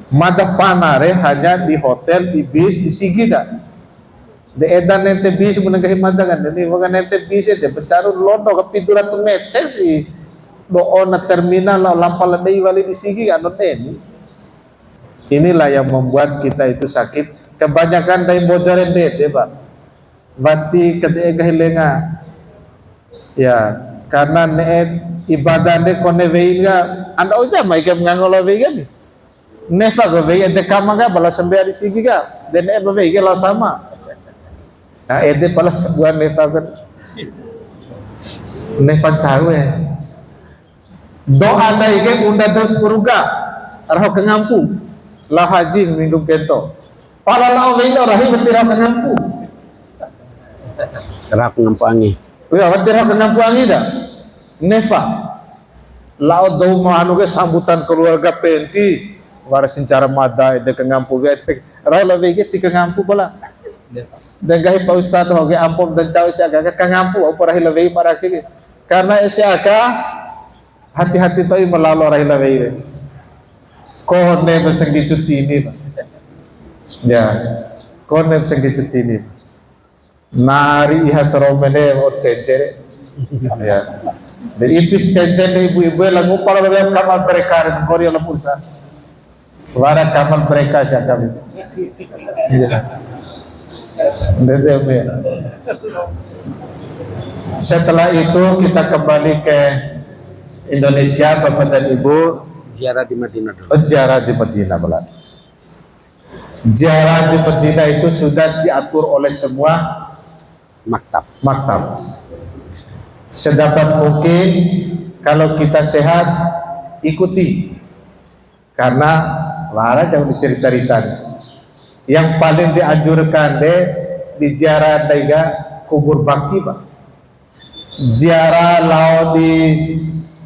Mada panare hanya di hotel, di bis, di sigida. De edan nente bis menengah mada kan, ini bukan nente bis itu pencarun londo ke pintu 100 meter si doon na terminal lampal ladai wali di sigi kan ini. Inilah yang membuat kita itu sakit. Kebanyakan dari bocorin deh, Pak. Bati ketika hilenga, ya karena neet ibadah de konevein ga, anda uja mai ke mengangolo vegan, nefa go vegan de kamaga bala sembia di sigi ga, de neet vegan la sama. Nah, ede pala sebuah nefa kan, nefa cawe. Doa naike unda dos puruga, arho kengampu, la haji minggu kento. Para lao vegan rahim betira kengampu. Kerak ngampangi. Ya, betira kengampu angin dah. Nefa. Lao do anu ke sambutan keluarga penti, warasin cara mada de kengampu ge. Rai la vegan ti kengampu pala. Dan gahi Pak Ustaz hoge ampom dan cawe si aga kengampu apa rai la vegan marake. Karena isi aga hati-hati toi melalo rai la vegan. Kohne beseng dicuti ini, Pak. Ya, kohne beseng dicuti ini. Nari ihasromene or cencere. Ya. Dari ipis cencere ibu-ibu lagu para kamar mereka Korea lepulsa. Wara kamal mereka siya kami. Setelah itu kita kembali ke Indonesia, Bapak dan Ibu. Ziarah di Madinah dulu. Ziarah di Madinah, Bapak. Ziarah di Madinah itu sudah diatur oleh semua Maktab. Sedapat mungkin kalau kita sehat ikuti, karena lara jangan dicerita-cerita. Yang paling dianjurkan di ziarah daiga kubur baki, Pak. Ziarah lau di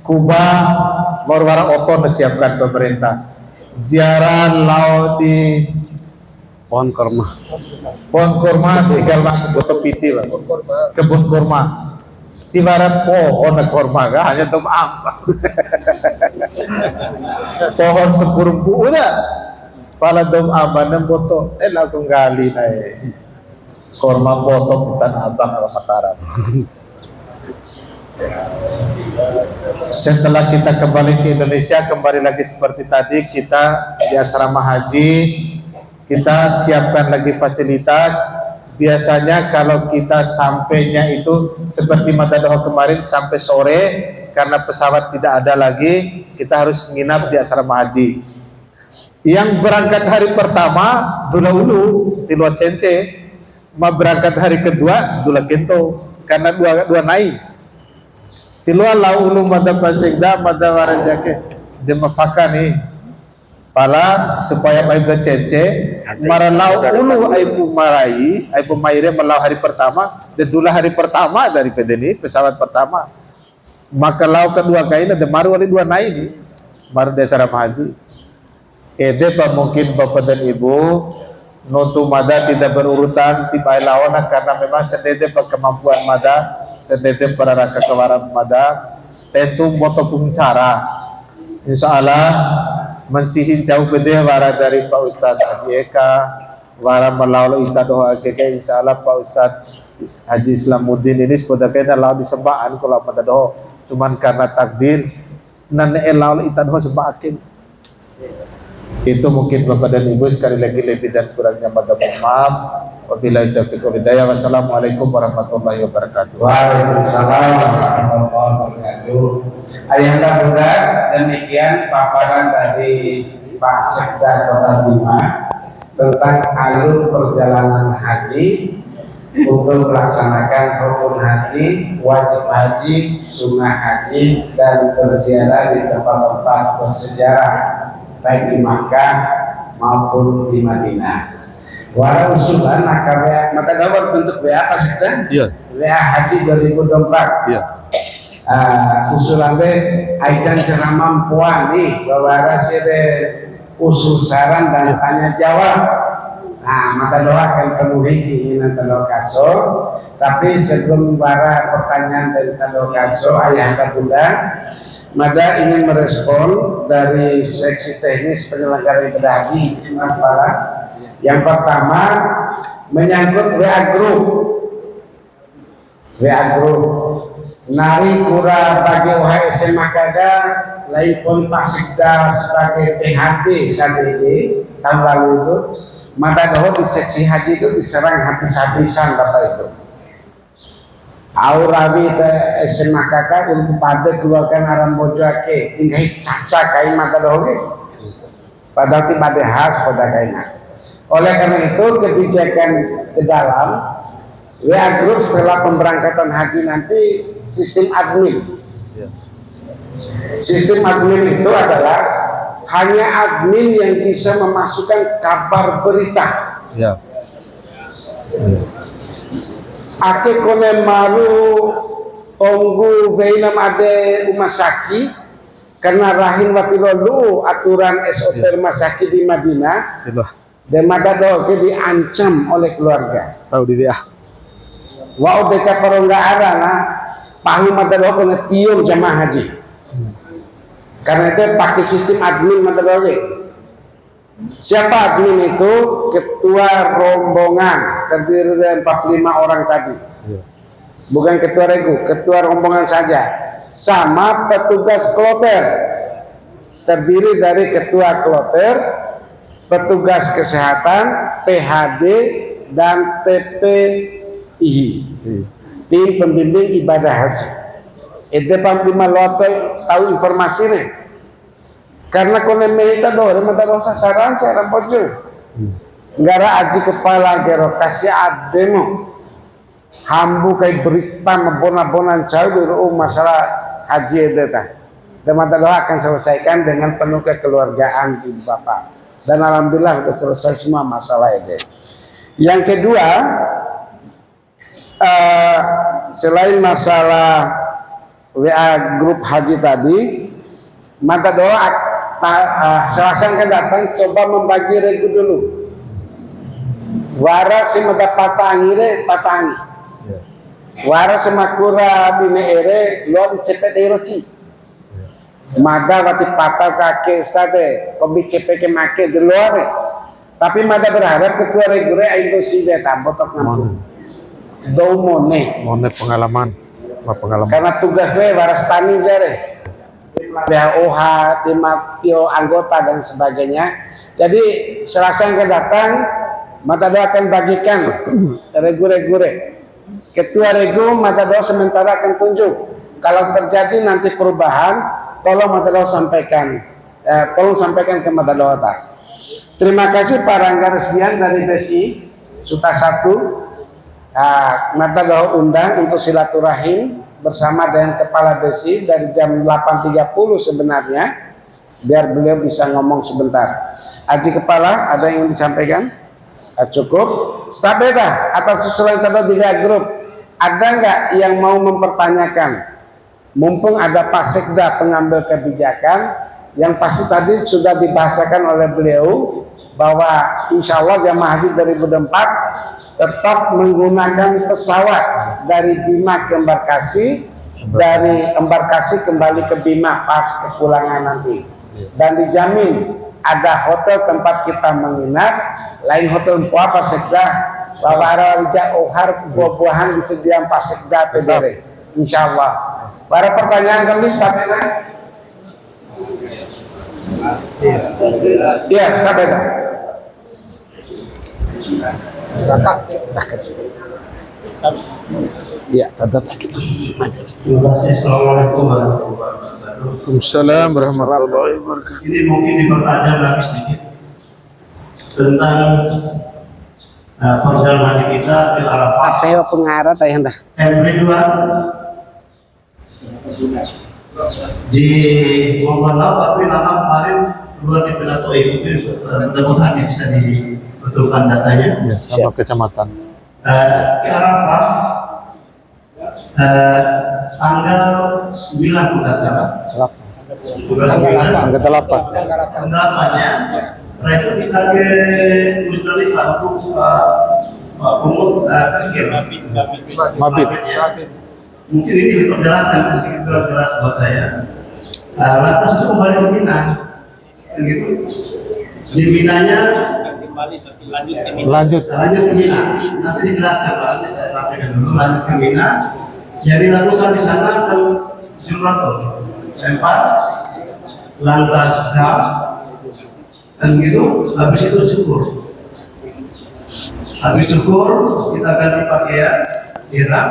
Kuba warwara oto disiapkan pemerintah. Ziarah lau di Pohon kurma. tinggal foto piti lah. Kebun kurma. Ibarat pohon kurma kan hanya tuh apa? Pohon sepurumpu udah. Pala dom abanem foto langsung gali naik. Kurma foto bukan abang ala Mataram. Setelah kita kembali ke Indonesia, kembali lagi seperti tadi, kita di asrama haji, kita siapkan lagi fasilitas. Biasanya kalau kita sampainya itu seperti Matadoho kemarin sampai sore, karena pesawat tidak ada lagi, kita harus menginap di asrama haji. Yang berangkat hari pertama dula ulu tilua cence, ma berangkat hari kedua dula kento, karena dua naik. Tilua lau ulu mada pasigda mada warajake demafaka nih pala supaya mai becece maralau ulu aipu marai aipu maire melau hari pertama dedula hari pertama dari pedeni pesawat pertama, maka lau kedua kaina de maru ali dua naik nih maru desa haji. Pak mungkin Bapak dan Ibu notu mada tidak berurutan tiba lawana, karena memang sedede kemampuan mada sedede para raka kewaran mada tentu moto cara insya Allah mencihin jauh bede wara dari Pak Ustadz Haji Eka wara melalui doa keke insya Allah Pak Ustadz Haji Islamuddin ini sebetulnya lau disembaan kalau mada doa cuman karena takdir nan lau doa sembahakin. Itu mungkin Bapak dan Ibu, sekali lagi lebih dan kurangnya mohon maaf. Wabillahi taufiq wal hidayah. Wassalamualaikum warahmatullahi wabarakatuh. Waalaikumsalam warahmatullahi wabarakatuh. Ayahanda Bunda, demikian paparan dari Pak Sekda Kota Bima tentang alur perjalanan haji untuk melaksanakan rukun haji, wajib haji, sunnah haji, dan berziarah di tempat-tempat bersejarah baik di Makkah maupun di Madinah. Walau usulan nakabea maka dapat bentuk WA apa sih kan? Iya. WA haji 2024. Iya. Usulan be aijan ceramah puan nih bahwa raside usul saran dan tanya jawab. Nah, maka doakan penuhi keinginan Talokaso. Tapi sebelum para pertanyaan dari Talokaso, ayah dan bunda, Mada ingin merespon dari seksi teknis penyelenggaraan ibadah haji. Yang pertama menyangkut WA Group. WA Group nari kura bagi OHSM Makaga lain pun Pasikda sebagai PHD saat ini tahun lalu itu. Mada doa di seksi haji itu diserang habis-habisan Bapak Ibu. Aurawi te SMA kakak untuk pada keluarkan aram bojoake tinggal caca kain mata doge padahal tidak khas pada kainnya. Oleh karena itu kebijakan ke dalam WA Group setelah pemberangkatan haji nanti sistem admin. Sistem admin itu adalah hanya admin yang bisa memasukkan kabar berita. Ya. Ake kone maru tonggu veinam ade rumah sakit karena rahim watilolu aturan SOP rumah sakit di Madinah dan madado ke diancam oleh keluarga. Tahu di WA. Wa odeka parongga arana pahu madado kena tiung jamaah haji. Karena itu pakai sistem admin madado. Siapa admin itu? Ketua rombongan terdiri dari 45 orang tadi. Bukan ketua regu, ketua rombongan saja. Sama petugas kloter terdiri dari ketua kloter, petugas kesehatan, PHD, dan TPI, tim pembimbing ibadah haji. Itu pambima lote tahu informasinya. Karena konen mehita doa, mata dosa saran saya rampojo. Gara aji kepala gero kasih ademo. Hambu kai berita mabona-bonan jauh dari masalah haji itu ta. Dan mata doa akan selesaikan dengan penuh kekeluargaan ibu bapak. Dan alhamdulillah sudah selesai semua masalah itu. Yang kedua, selain masalah WA grup haji tadi, mata doa Selasa yang datang coba membagi regu dulu. Wara si mata patangi, wara semakura dine ere lo cepet eroci. Mada wati patah kake ustade, kobi cepet ke make di luar. Tapi mada berharap ketua regure ayo si beta botok nampung. Do mone pengalaman. Karena tugasnya waras tani zare. BHOH, timatio anggota dan sebagainya. Jadi Selasa yang akan datang, mata doa akan bagikan regu-regure. Ketua regu mata doa sementara akan tunjuk. Kalau terjadi nanti perubahan, tolong mata doa sampaikan. Tolong sampaikan ke mata doa. Terima kasih para angga resmian dari BSI Suta 1. Mata doa undang untuk silaturahim bersama dengan kepala BSI dari jam 8.30 sebenarnya, biar beliau bisa ngomong sebentar. Aji kepala ada yang ingin disampaikan? Cukup. Staf beta atas usulan tadi 3 grup, ada nggak yang mau mempertanyakan? Mumpung ada Pak Sekda pengambil kebijakan, yang pasti tadi sudah dibahasakan oleh beliau bahwa insya Allah jamaah haji 2004 tetap menggunakan pesawat dari Bima ke embarkasi, dari embarkasi kembali ke Bima pas kepulangan nanti, dan dijamin ada hotel tempat kita menginap, lain hotel apa Sekda bahwa arah ohar buah-buahan disediakan Pak Sekda PDR, insya Allah. Para pertanyaan kami stafeta, ya stafeta. Ya, tata kita. Terima kasih. Assalamualaikum warahmatullahi wabarakatuh. Waalaikumsalam warahmatullahi wabarakatuh. Ini mungkin dipertajam lagi sedikit tentang perjalanan haji kita di Arafah. Apa yang pengarah tayang dah? Everyone di Mombala, tapi nama kemarin dua di Penato itu mudah-mudahan bisa dibetulkan datanya. Ya, sama kecamatan. Ke Arafah tanggal 9 tidak salah. 9. Angka 8. Pendapatnya mereka kita ke Musdalifah untuk umum kerja Mabit. mungkin ini diperjelaskan sedikit kurang jelas buat saya. Lantas itu kembali ke Mina, begitu. Di Minanya Lanjut. lanjut ke Mina. Nanti dijelaskan, nanti saya sampaikan dulu. Lanjut ke Mina. Yang dilakukan di sana kan Jumratul, lempar, lantas dam, dan gitu. Habis itu syukur. Habis syukur kita ganti pakaian, ihram,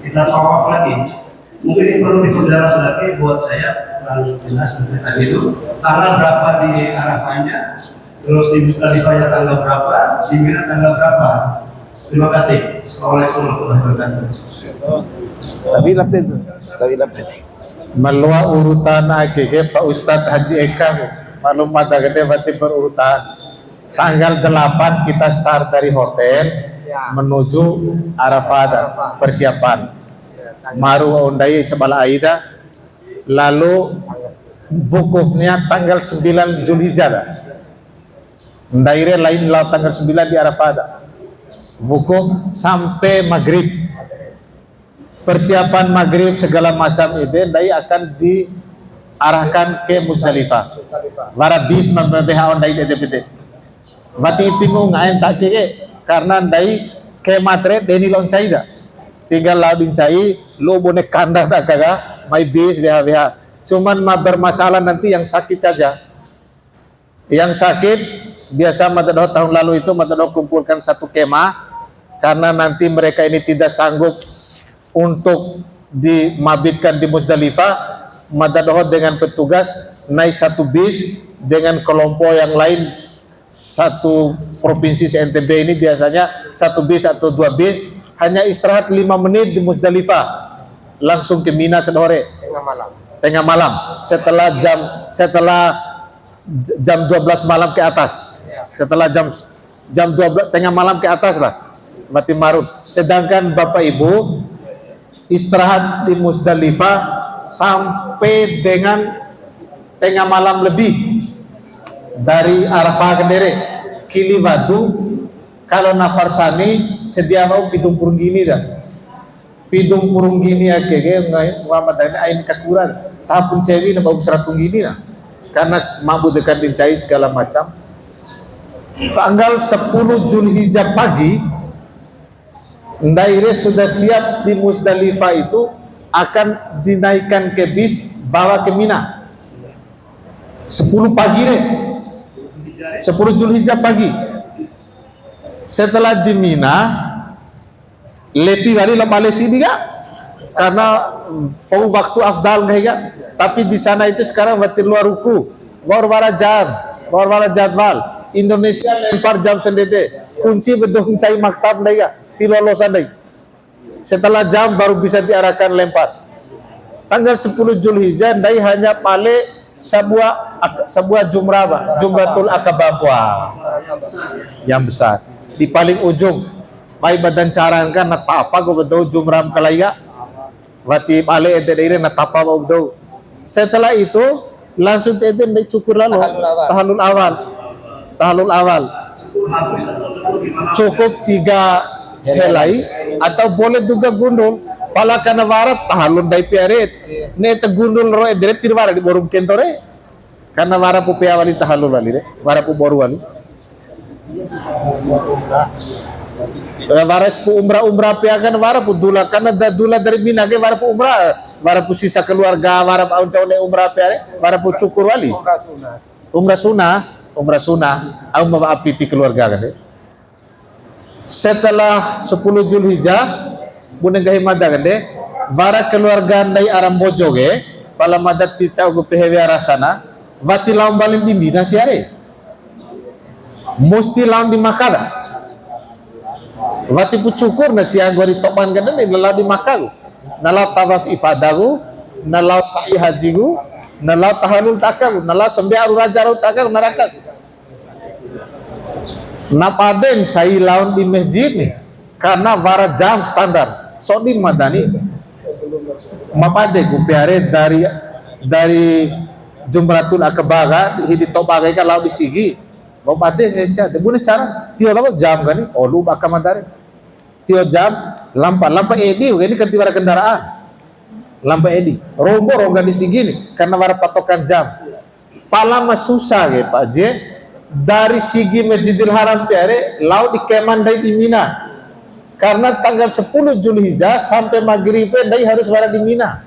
kita tawaf lagi. Mungkin ini perlu diperjelas lagi buat saya kurang jelas tadi itu. Tanggal berapa di Arafahnya, terus di Musdalifahnya tanggal berapa, di Mina tanggal berapa. Terima kasih. Assalamualaikum warahmatullahi wabarakatuh. Tapi lapte. Malwa urutan AGG Pak Ustadz Haji Eka maklum pada gede berarti berurutan. Tanggal 8 kita start dari hotel menuju Arafah persiapan. Maru ondai sebala Aida, lalu wukufnya tanggal 9 Zulhijjah. Ndaire lain tanggal 9 di Arafah. Wukuf sampai maghrib. Persiapan maghrib segala macam itu dai akan diarahkan ke Musdalifah. Wara bis membeha ondai DPT. Wati pingung ngain tak ke karena dai ke matre deni loncaida. Tinggal laudin cai lo bonek kanda tak kaga mai bis beha. Cuman bermasalah nanti yang sakit saja. Yang sakit biasa Matadoh tahun lalu itu Matadoh kumpulkan satu kemah karena nanti mereka ini tidak sanggup untuk dimabitkan di Musdalifah. Matadoh dengan petugas naik satu bis dengan kelompok yang lain, satu provinsi NTB ini biasanya satu bis atau dua bis, hanya istirahat 5 menit di Musdalifah, langsung ke Mina sore tengah malam setelah jam 12 malam ke atas, setelah jam 12 tengah malam ke atas lah mati marut. Sedangkan Bapak Ibu istirahat di Musdalifah sampai dengan tengah malam lebih dari Arafah kendere Kiliwadu. Kalau Nafarsani sedia mau pidung purung gini dah, pidung purung gini aja Muhammad ini ain kakuran tapun cewi na bau seratung gini nah, karena mampu dekat dincai segala macam. Tanggal 10 Zulhijjah pagi Ndaire sudah siap di Musdalifah itu akan dinaikkan ke bis bawa ke Mina 10 pagi deh, 10 Zulhijjah pagi. Setelah di Mina lepi kali lah Malaysia juga karena waktu afdal enggak, tapi di sana itu sekarang batin luar ruku war-wara jadwal Indonesia lempar jam sendiri kunci bedong cai maktab enggak tilolosan deh. Setelah jam baru bisa diarahkan lempar. Tanggal 10 Zulhijjah dai hanya pale sebuah Jumratul Akabah yang besar di paling ujung. Mai badan caran kan apa go bedo jumram kalaya. Wati pale ede ire na tapa bedo. Setelah itu langsung ede naik cukur lalu tahalul awal. Cukup 3 helai atau boleh juga gundul pala kana warat tahalun dai piaret ne te gundul ro ede tirwara di borum kentore karena wara pu wali tahalul wali wara pu boru wali waras pu umrah piakan wara pu dula karena dula dari Mina ke wara pu umrah, wara pu sisa keluarga wara pu caune umrah piare wara pu cukur wali umrah sunah au maapi ti keluarga kan. Setelah 10 Zulhijjah buneng gahi mada kan wara keluarga ndai aram bojo ge pala madat ti cau go pehewe arasana wati laum balin di Mina siare musti laum di Makada wati pu cukur na siang gori topan kan ni lalau di Makagu nalau tawaf ifadagu nalau sa'i hajigu nalau tahalul takagu nalau sembe aru rajaru takagu naraka napaden sai laun di masjid nih karena wara jam standar so di madani mapade ku piare dari Jumratul Akabah hidi tobagai ka laun di sigi mapade ngesya de bune cara tio lawo jam kan olu bakamadare tio jam lampa edi ini kan tiwara kendaraan lampa edi rombo di sigi nih karena wara patokan jam pala susah ge Pak J dari sigi Masjidil Haram piare lau di keman dai di Mina karena tanggal 10 Zulhijjah sampai maghrib dai harus wara di Mina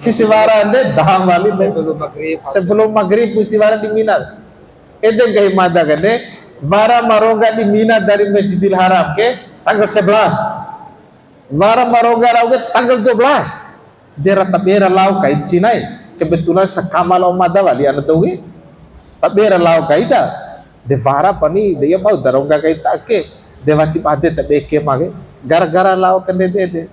kisi wara ande daham wali sebelum maghrib mesti wara di Mina ede gai mada gane wara maroga di Mina dari Masjidil Haram ke tanggal 11 wara maroga rauge tanggal 12 dera tabera lau kait Cinai kebetulan sekama lau mada wali anu tahu tabera lau kaita de vara pani de ya mau darongga kai take de wati pade tabe ke mage gara-gara lau kende de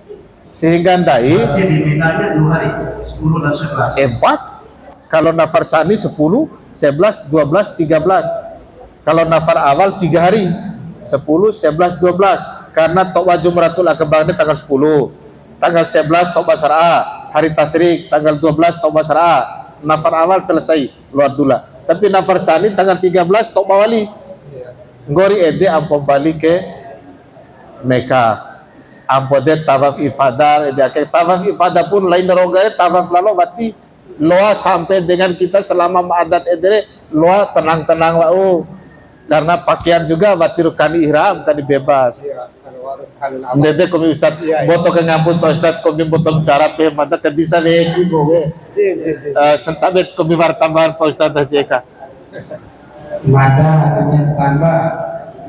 sehingga ndai di Minanya 2 hari 10 dan 11 kalau nafar sani 10 11 12 13 kalau nafar awal 3 hari 10 11 12 karena tawaf Jumratul Akabah tanggal 10 tanggal 11 tawaf syar'a hari tasrik tanggal 12 tawaf syar'a nafar awal selesai luar dula. Tapi nafar sani tanggal 13 tok bawali ngori ede ampo balik ke Mekah ampo de tawaf ifadah ede ke tawaf ifadah pun lain roga tawaf lalu wati loa sampai dengan kita selama maadat ede loa tenang-tenang wau karena pakaian juga wati rukani ihram tadi bebas Ndede komi ustad boto ke ngampun Pak Ustad komi boto cara pe mata ke bisa le ibu ge sentabet komi war tambahan Pak Ustad Haji Eka Mada dengan tambah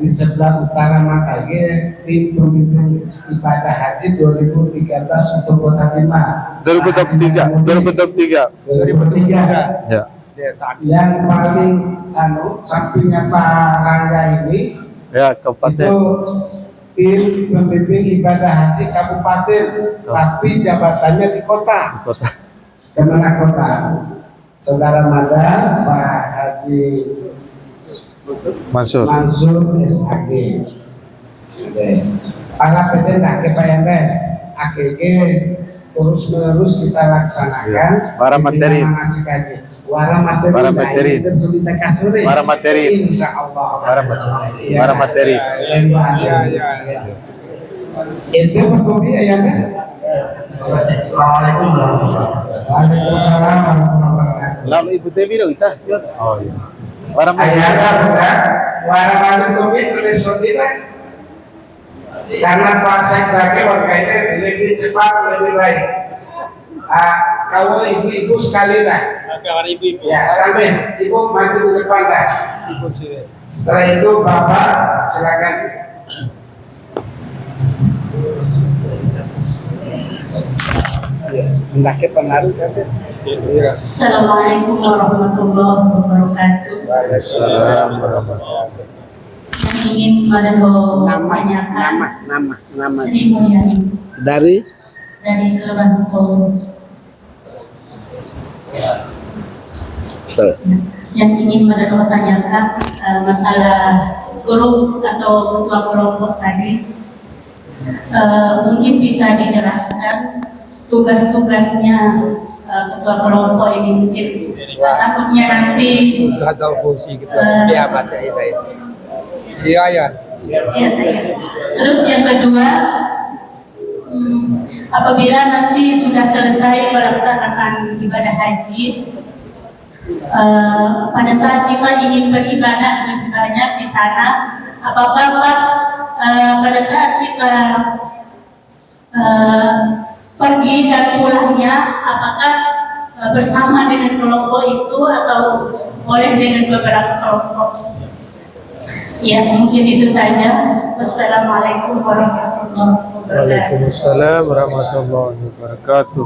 di sebelah utara Makage tim pemimpin ibadah haji 2013 untuk Kota Bima 2023. 2003. Ya. Yang paling sampingnya Pak Rangga ini Ya, itu Kabupaten. tim pembimbing ibadah haji kabupaten, tapi jabatannya di kota. Kota. Kemana kota? Saudara Mada, Pak Haji Mansur. Mansur SAG. Para PT nak kepayanan AGG terus menerus kita laksanakan. Para materi. Manasik haji. Para materi. Para materi. Para materi. Insya Allah. Para materi. Itu berkopi ayahnya. Assalamualaikum warahmatullahi wabarakatuh. Waalaikumsalam warahmatullahi wabarakatuh. Lalu Ibu Dewi dong kita. Oh iya. Para Ayahnya bukan warna kopi tulis sendiri. Karena proses lagi warganya lebih cepat lebih baik. Kalau ibu-ibu sekali lah. Ya, sampai ibu maju di depan dah. Setelah itu bapak silakan. Sendaknya pengaruh kan? Assalamualaikum warahmatullahi wabarakatuh. Waalaikumsalam warahmatullahi. Yang ingin pada menanyakan Nama. Sri Mulyani Dari dari Kelurahan Polo. Yang ingin pada tanyakan masalah guru atau ketua kelompok tadi, mungkin bisa dijelaskan tugas-tugasnya ketua kelompok ini. Mungkin takutnya nanti Nggak tahu fungsi gitu. Dia mata itu. Iya ya. ya. Terus yang kedua, apabila nanti sudah selesai melaksanakan ibadah haji, pada saat kita ingin beribadah lebih banyak di sana, apakah pas pada saat kita pergi dan pulangnya, apakah bersama dengan kelompok itu atau boleh dengan beberapa kelompok? Ya, mungkin itu saja. Wassalamualaikum warahmatullahi wabarakatuh. Waalaikumsalam warahmatullahi wabarakatuh.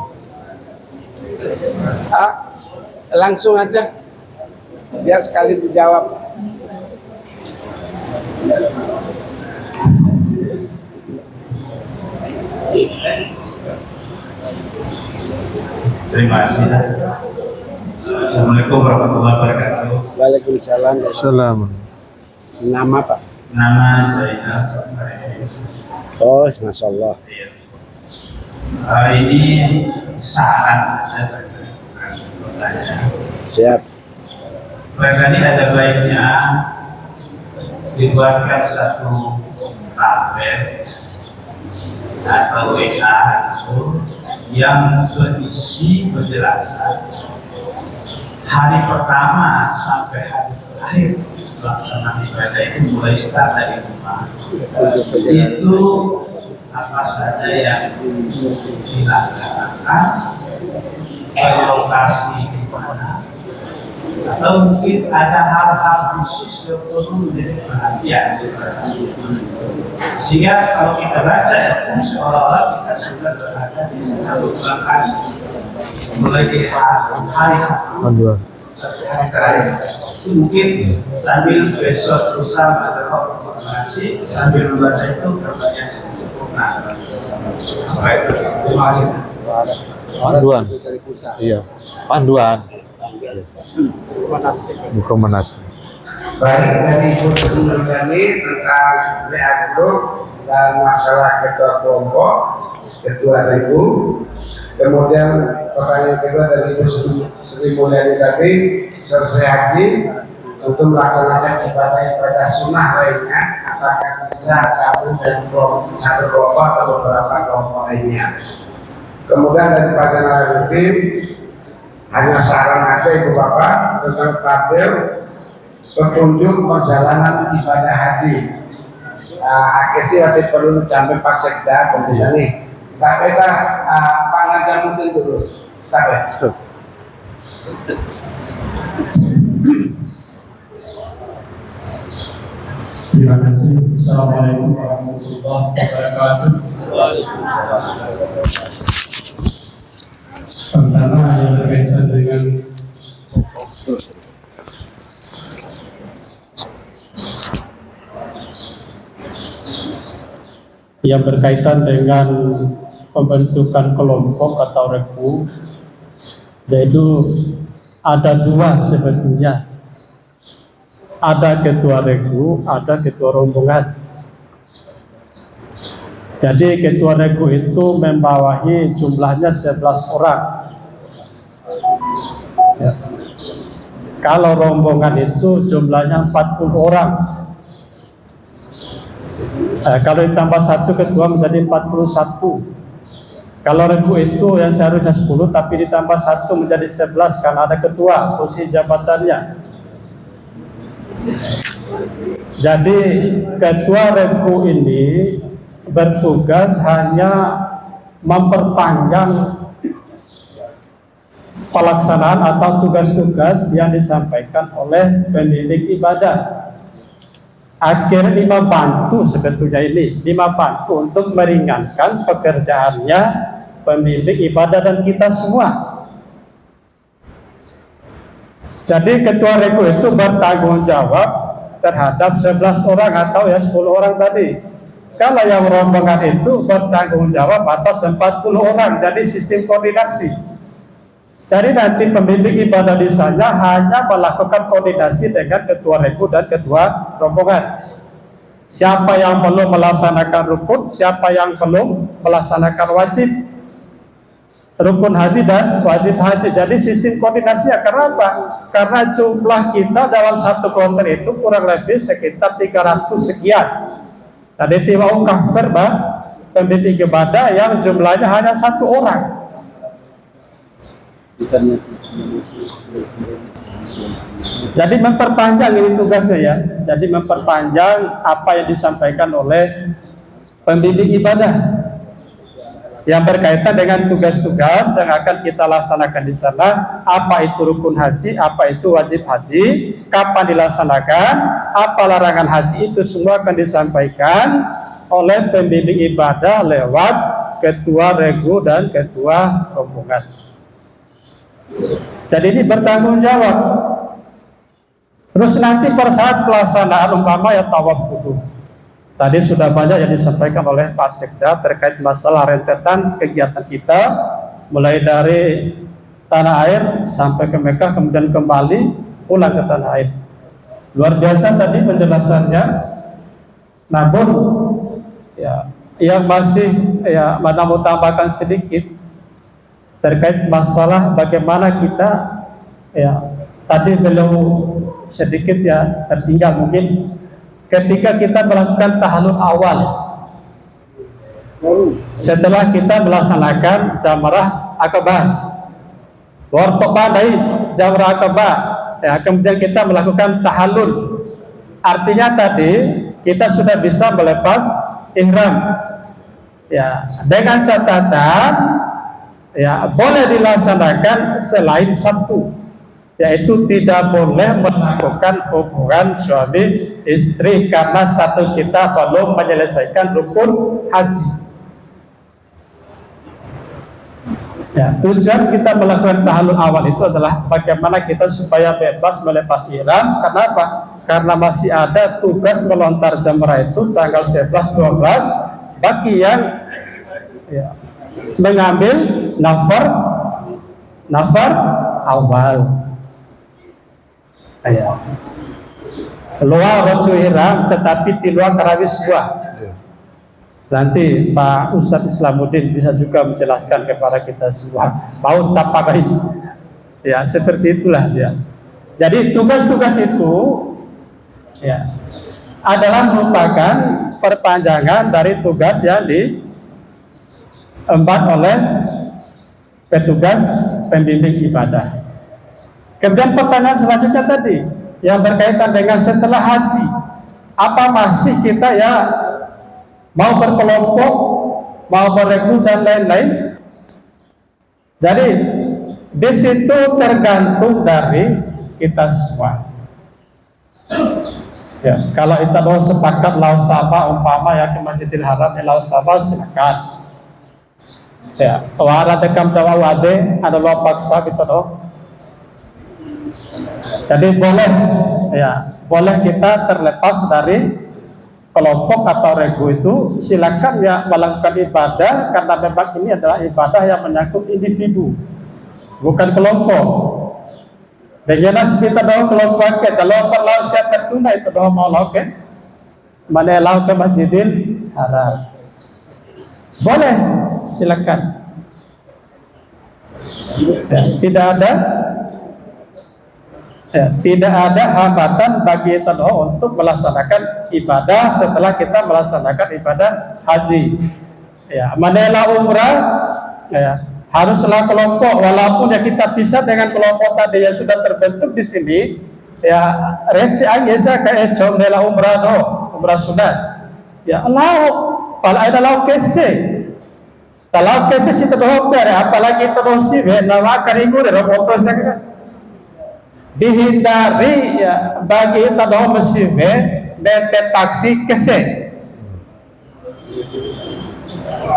Langsung aja biar sekali dijawab. Terima kasih. Assalamualaikum warahmatullahi wabarakatuh. Waalaikumsalam. Assalamualaikum. Nama Pak. Nama Zainal. Oh, Masya Allah. Ini saran saja bertanya. Siap. Barangkali ada baiknya dibuatkan satu tabel atau WA itu yang berisi penjelasan hari pertama sampai hari terakhir pelaksanaan ibadah itu mulai start dari rumah itu apa saja yang dilaksanakan, ke lokasi di mana, atau mungkin ada hal-hal khusus yang perlu menjadi perhatian, sehingga kalau kita baca itu seolah-olah kita sudah berada di satu bulan mulai dari hari Panduan. sampai hari terakhir. Itu mungkin sambil besok lusa ada informasi sambil membaca itu kabarnya sempurna. Baik, terima kasih. Panduan. Iya. Panduan. Bukan manasik. Baik dari Ibu Sri Mulyani tentang WA grup dan masalah ketua kelompok, ketua ibu. Kemudian pertanyaan kedua dari Ibu Sri Mulyani tadi, selesai haji untuk melaksanakan ibadah-ibadah sunnah lainnya, apakah bisa gabung dengan satu kelompok atau beberapa kelompok lainnya. Kemudian dari Pak Jenderal Arifin, hanya saran aja Ibu Bapak tentang tabel petunjuk perjalanan ibadah haji. Akesi nanti perlu sampai Pak Sekda kemudian nih. Sampai Pak Najamuddin dulu. Sampai. Terima kasih. Assalamualaikum warahmatullahi wabarakatuh. Pertama yang berkaitan dengan pembentukan kelompok atau regu, yaitu ada dua sebetulnya. Ada ketua regu, ada ketua rombongan. Jadi ketua regu itu membawahi jumlahnya 11 orang. Ya. Kalau rombongan itu jumlahnya 40 orang. Kalau ditambah satu ketua menjadi 41. Kalau regu itu yang seharusnya 10 tapi ditambah satu menjadi 11 karena ada ketua, posisi jabatannya. Jadi ketua regu ini bertugas hanya memperpanjang pelaksanaan atau tugas-tugas yang disampaikan oleh pemilik ibadah. Akhirnya membantu sebetulnya ini, membantu untuk meringankan pekerjaannya pemilik ibadah dan kita semua. Jadi ketua regu itu bertanggung jawab terhadap 11 orang atau 10 orang tadi. Kalau yang rombongan itu bertanggung jawab atas 40 orang, jadi sistem koordinasi. Jadi nanti pemilik ibadah di sana hanya melakukan koordinasi dengan ketua regu dan ketua rombongan. Siapa yang belum melaksanakan rukun, siapa yang belum melaksanakan wajib rukun haji dan wajib haji. Jadi sistem koordinasinya karena apa? Karena jumlah kita dalam satu kloter itu kurang lebih sekitar 300 sekian. Tadi tiwau kafir pemilik ibadah yang jumlahnya hanya 1 orang. Jadi memperpanjang ini tugasnya ya. Jadi memperpanjang apa yang disampaikan oleh pembimbing ibadah yang berkaitan dengan tugas-tugas yang akan kita laksanakan di sana. Apa itu rukun haji, apa itu wajib haji, kapan dilaksanakan, apa larangan haji, itu semua akan disampaikan oleh pembimbing ibadah lewat ketua regu dan ketua rombongan. Jadi ini bertanggung jawab. Terus nanti pada saat pelaksanaan umpama ya tawaf kudum. Tadi sudah banyak yang disampaikan oleh Pak Sekda terkait masalah rentetan kegiatan kita, mulai dari tanah air sampai ke Mekah, kemudian kembali pulang ke tanah air. Luar biasa tadi penjelasannya. Namun ya, yang masih mana mau tambahkan sedikit terkait masalah bagaimana kita tadi belum sedikit tertinggal mungkin. Ketika kita melakukan tahallul awal, setelah kita melaksanakan jamrah akabah, wartobadai jamrah akabah, kemudian kita melakukan tahallul. Artinya tadi kita sudah bisa melepas ihram. Dengan catatan boleh dilaksanakan selain satu, yaitu tidak boleh melakukan hubungan suami istri karena status kita belum menyelesaikan rukun haji. Tujuan kita melakukan tahallul awal itu adalah bagaimana kita supaya bebas melepas ihram. Kenapa? Karena masih ada tugas melontar jamrah itu tanggal 11, 12 bagi yang mengambil nafar awal. Luar roju ihram tetapi di luar karawis buah. Nanti Pak Ustadz Islamuddin bisa juga menjelaskan kepada kita semua. Mau tak pakai? Seperti itulah dia. Jadi tugas-tugas itu adalah merupakan perpanjangan dari tugas yang diemban oleh petugas pembimbing ibadah. Kemudian pertanyaan selanjutnya tadi yang berkaitan dengan setelah haji, apa masih kita mau berkelompok, mau berregu dan lain-lain? Jadi di situ tergantung dari kita semua. Ya, kalau kita mau sepakat lau sama umpama ya ke Masjidil Haram lau sama silakan. Ya, wara tekam dawa wade ada lo paksa kita doh. Jadi boleh ya, boleh kita terlepas dari kelompok atau regu itu, silakan ya melakukan ibadah karena memang ini adalah ibadah yang menyangkut individu, bukan kelompok. Dan jelas kita doa kelompok kita, kalau perlu siap tertunda itu doa mau lakukan, mana lakukan ke Masjidil Haram, boleh silakan. Ya, tidak ada hambatan bagi kita doa untuk melaksanakan ibadah setelah kita melaksanakan ibadah haji. Ya, manela umrah, ya, haruslah kelompok, walaupun ya kita pisah dengan kelompok tadi yang sudah terbentuk di sini. Ya, reci aja kayak manela umrah do, umrah sunat. Ya, kalau ada lau kese. Kalau kese situ doa apalagi itu doa sih, nama karimu dari foto saya. Dihindari ya bagi kita doa mesir nete taksi kese.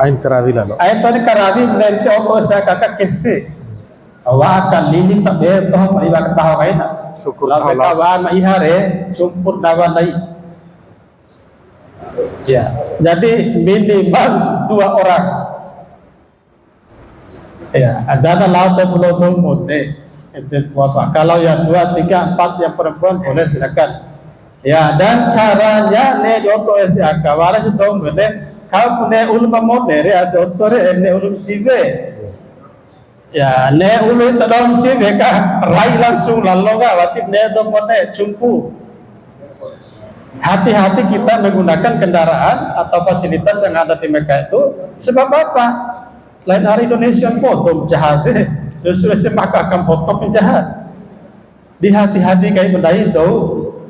Ain karawi lalu. Ain tadi karawi nete opo saya kakak kese. Awak akan lili tak betul marilah ketahui kain. Syukur Allah. Kawan mahihare cumpur dawan lagi. Ya, jadi minimal 2 orang. Ya, ada laut belum mute. Kalau yang 2, 3, 4 yang perempuan boleh silakan. Ya, dan caranya ne doto SAK waras itu mene kau ne ulama modern ya doto ne ulum sive. Ya, ne ulum tadom sive ka rai langsung lalu ka wajib ne do mone cumpu. Hati-hati kita menggunakan kendaraan atau fasilitas yang ada di Mekah itu sebab apa? Lain hari Indonesia potong jahat sesuai semaka akan potong penjahat. Di hati-hati kayak benda itu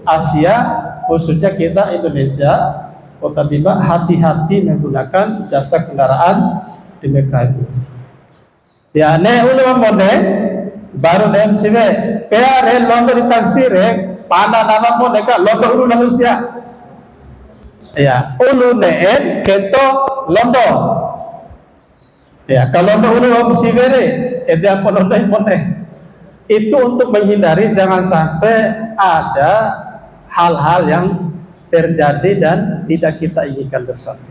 Asia khususnya kita Indonesia kota tiba hati-hati menggunakan jasa kendaraan di Mekah itu. Ya ne ulama mone baru ne siwe pare londo di taksire pana nama mone ka londo ulu manusia. Ya ulu ne kento londo. Ya kalau londo sivere ada moneh itu untuk menghindari jangan sampai ada hal-hal yang terjadi dan tidak kita inginkan bersama.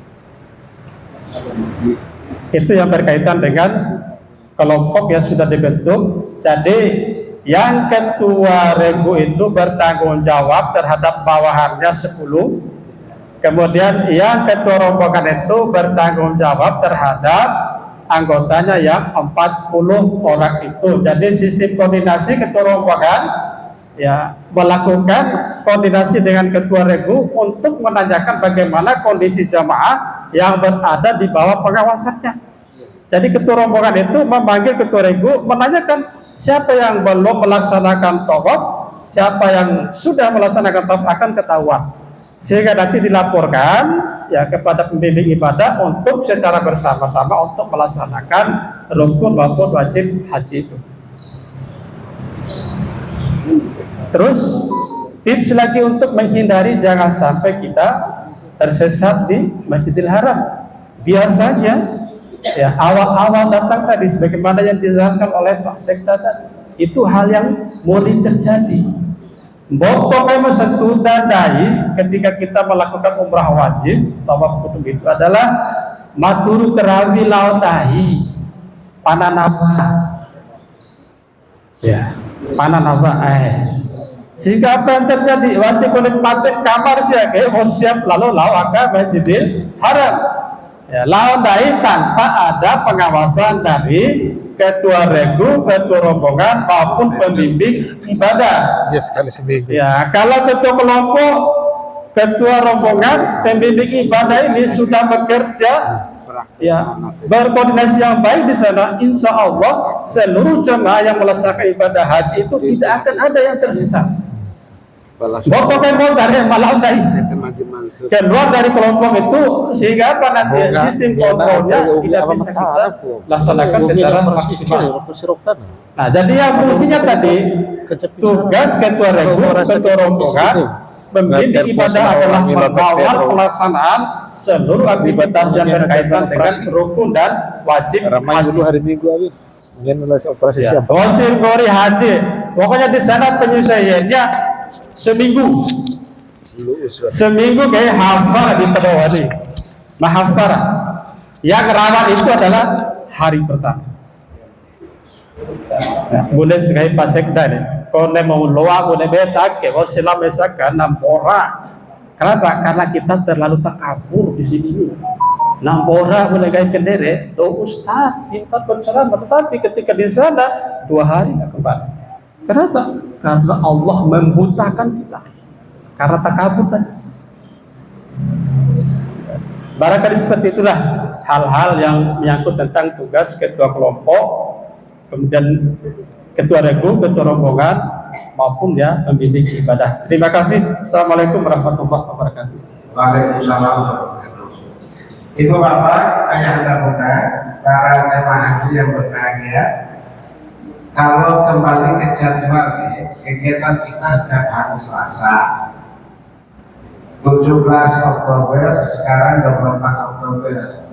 Itu yang berkaitan dengan kelompok yang sudah dibentuk. Jadi yang ketua regu itu bertanggung jawab terhadap bawahannya 10. Kemudian yang ketua rombongan itu bertanggung jawab terhadap anggotanya yang 40 orang itu. Jadi sistem koordinasi ketua rombongan ya melakukan koordinasi dengan ketua regu untuk menanyakan bagaimana kondisi jamaah yang berada di bawah pengawasannya. Jadi ketua rombongan itu memanggil ketua regu menanyakan siapa yang belum melaksanakan tawaf, siapa yang sudah melaksanakan tawaf akan ketahuan. Sehingga nanti dilaporkan ya kepada pembimbing ibadah untuk secara bersama-sama untuk melaksanakan rukun maupun wajib haji itu. Terus tips lagi untuk menghindari jangan sampai kita tersesat di Masjidil Haram. Biasanya ya awal-awal datang tadi sebagaimana yang dijelaskan oleh Pak Sekda tadi, itu hal yang mulai terjadi. Botol satu dandai ketika kita melakukan umrah wajib tawaf kudum itu adalah maturu kerawi lautahi pananaba ya pananaba sehingga apa yang terjadi waktu kulit paten kamar siaga mau siap lalu lawaka Masjidil Haram ya lautahi tanpa ada pengawasan dari ketua regu, ketua rombongan maupun pembimbing ibadah. Ya sekali seminggu. Ya, kalau ketua kelompok, ketua rombongan, pembimbing ibadah ini sudah bekerja, ya berkoordinasi yang baik di sana, insya Allah seluruh jemaah yang melaksanakan ibadah haji itu tidak akan ada yang tersisa. Botol dari malam dari keluar dari kelompok itu sehingga apa nanti sistem kontrolnya tidak bisa kita laksanakan secara maksimal. Nah, jadi yang fungsinya tadi tugas ketua regu, ketua rombongan Membimbing ibadah adalah mengawal pelaksanaan seluruh aktivitas yang berkaitan dengan rukun dan wajib Ramai dulu haji. hari Minggu Abi. Mungkin operasi Ya, siapa? Wasir Gori Haji. Pokoknya di sana penyesuaiannya seminggu. Seminggu kayak hafal di Tadawari. Mahafal. Yang rawan itu adalah hari pertama. Ya, boleh sekali pasekda nih. Kalau mau loa boleh betak, kalau silam esakan nampora. Kenapa? Karena kita terlalu takabur di sini. Nampora boleh gaya kendere, tuh Ustaz kita berceramah, tetapi ketika di sana 2 hari nggak kembali. Kenapa? Karena Allah membutakan kita. Karena takabur tadi. Barangkali seperti itulah hal-hal yang menyangkut tentang tugas ketua kelompok, kemudian ketua regu, ketua rombongan, maupun ya membimbing ibadah. Terima kasih. Assalamualaikum warahmatullahi wabarakatuh. Waalaikumsalam warahmatullahi wabarakatuh. Ibu bapak, ayahanda bunda, para jemaah haji yang berbahagia, kalau kembali ke jadwal kegiatan kita setiap hari Selasa 17 Oktober, sekarang 24 Oktober.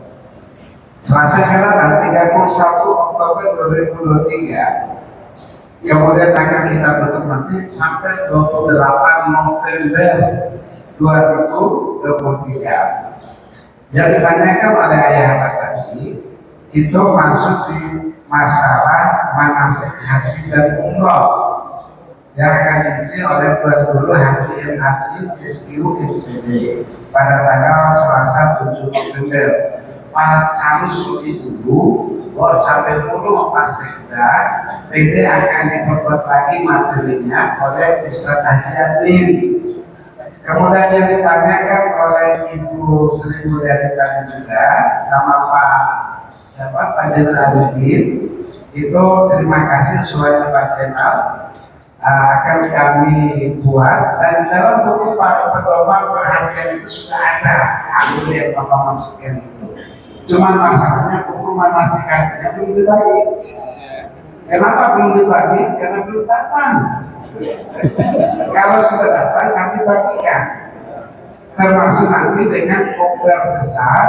Selasa kan 31 Oktober 2023. Kemudian akan kita tutup nanti sampai 28 November 2023. Yang ditanyakan oleh ayah tadi itu masuk di masalah manasik haji dan umroh yang akan diisi oleh Tuan Guru Haji MHI SKU SPD pada tanggal Selasa 7 November. Pada hari suci dulu, sampai 10 Sekda, PD akan diperbuat lagi materinya oleh Ustaz Haji Admin. Kemudian yang ditanyakan oleh Ibu Sri Mulyani tadi juga sama Pak Jenderal Admin, itu terima kasih semuanya Pak Jenderal, akan kami buat dan dalam buku para pedoman perhatian itu sudah ada ambil yang Bapak maksudkan itu. Cuma masalahnya buku manasikannya belum dibagi. Kenapa belum dibagi? Karena belum datang. Kalau sudah datang kami bagikan, termasuk nanti dengan koper besar,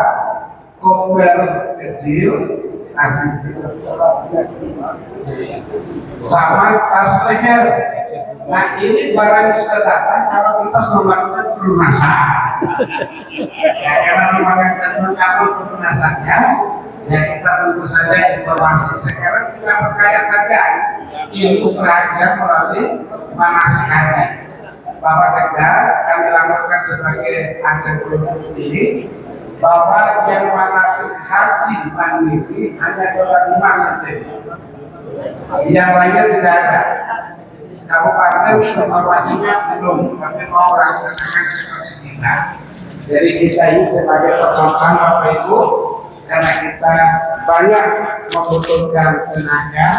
koper kecil, sama tas leher. Nah ini barang sudah datang, kalau kita sudah melakukan pelunasan. Ya, karena melakukan pelunasannya, ya kita tentu saja informasi sekarang kita perkaya saja ilmu perhajian melalui manasik haji. Bapak Sekda kami laporkan sebagai ajang politik ini bahwa yang manasik haji mandiri hanya 25 saja. Yang lainnya tidak ada. Kabupaten informasinya belum, tapi mau laksanakan seperti kita. Jadi kita ini sebagai penonton Bapak Ibu, karena kita banyak membutuhkan tenaga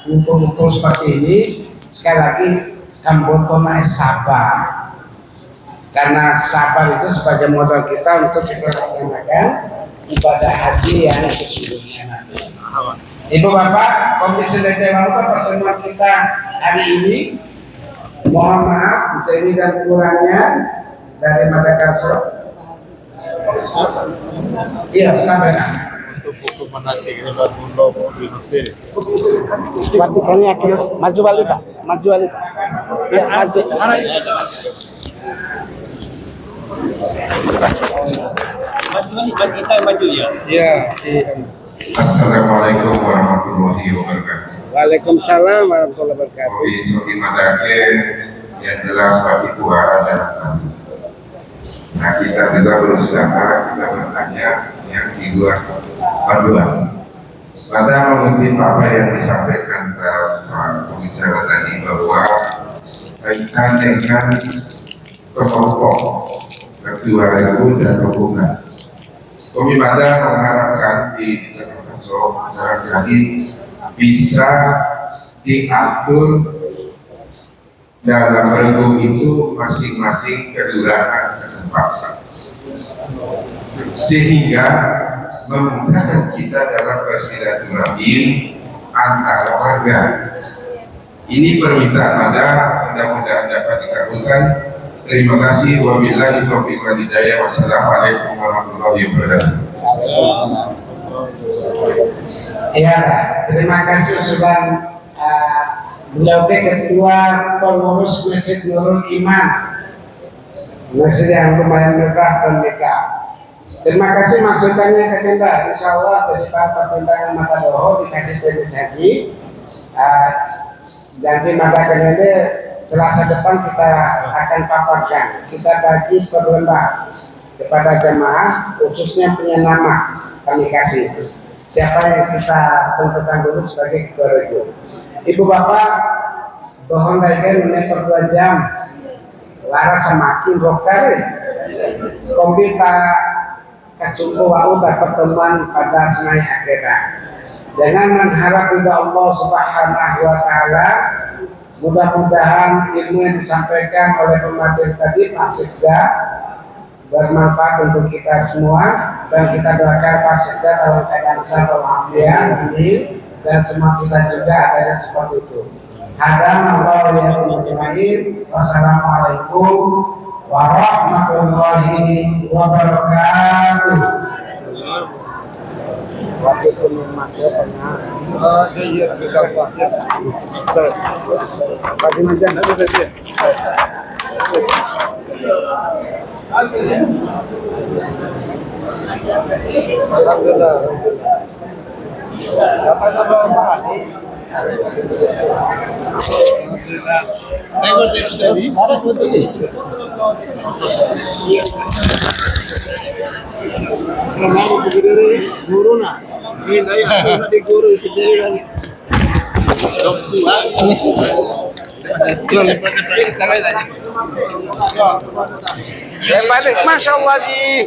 untuk seperti ini, sekali lagi kambotona sabar, karena sabar itu sebagai modal kita untuk kita laksanakan ibadah haji yang sesungguhnya nanti. Ibu Bapak, Komisi Legislatif pertemuan kita hari ini, mohon maaf ini dan kurangnya dari Madagaskar. Iya, sampai Untuk buku manasik ini baru Matikannya akhir maju balik Pak, maju balik. Ya, maju. Maju ya. Ya. Assalamualaikum warahmatullahi wabarakatuh. Waalaikumsalam warahmatullahi wabarakatuh. Kopi Soki Madake yang jelas bagi Tuhan dan kami. Nah kita juga berusaha, kita bertanya yang di luar panduan. Pada mengutip apa yang disampaikan Pak pembicara tadi bahwa kaitan dengan kelompok ketua regu dan hubungan. Kami pada mengharapkan di termasuk barangkali bisa diatur dalam regu itu masing-masing kelurahan setempat, sehingga memudahkan kita dalam bersilaturahim antara warga. Ini permintaan ada, mudah-mudahan dapat dikabulkan. Terima kasih. Wabillahi taufiq wal hidayah. Wassalamualaikum warahmatullahi wabarakatuh. Ya, terima kasih sudah beliau ketua pengurus Masjid Nurul Iman, masjid yang lumayan megah dan megah. Terima kasih masukannya ke Kenda. Insya Allah dari Pak Pertimbangan Mata Doho dikasih jenis haji. Janji Mata Kenda Selasa depan kita akan paparkan. Kita bagi per lembar kepada jemaah, khususnya punya nama kami kasih. Siapa yang kita tentukan dulu sebagai ketua regu. Ibu bapak, bohong lagi menit per 2 jam. Lara semakin rokare. Kombita kacungku wau pertemuan pada senai akhirat. Jangan mengharap ridha Allah Subhanahu wa taala. Mudah-mudahan ilmu yang disampaikan oleh pemateri tadi Pak Sekda bermanfaat untuk kita semua, dan kita doakan Pak Sekda dalam keadaan sehat walafiat, amin, dan semua kita juga adanya seperti itu. Hadanallahu wa iyyakum. Wassalamualaikum warahmatullahi wabarakatuh. Waktu penikmatnya pernah bagi macam ada saja. Alhamdulillah. Dapat apa Pak? Tengok tadi, ada foto ni. Ramai begini guru nak. Ini saya nak di guru kita yang doktor. Masya Allah ji.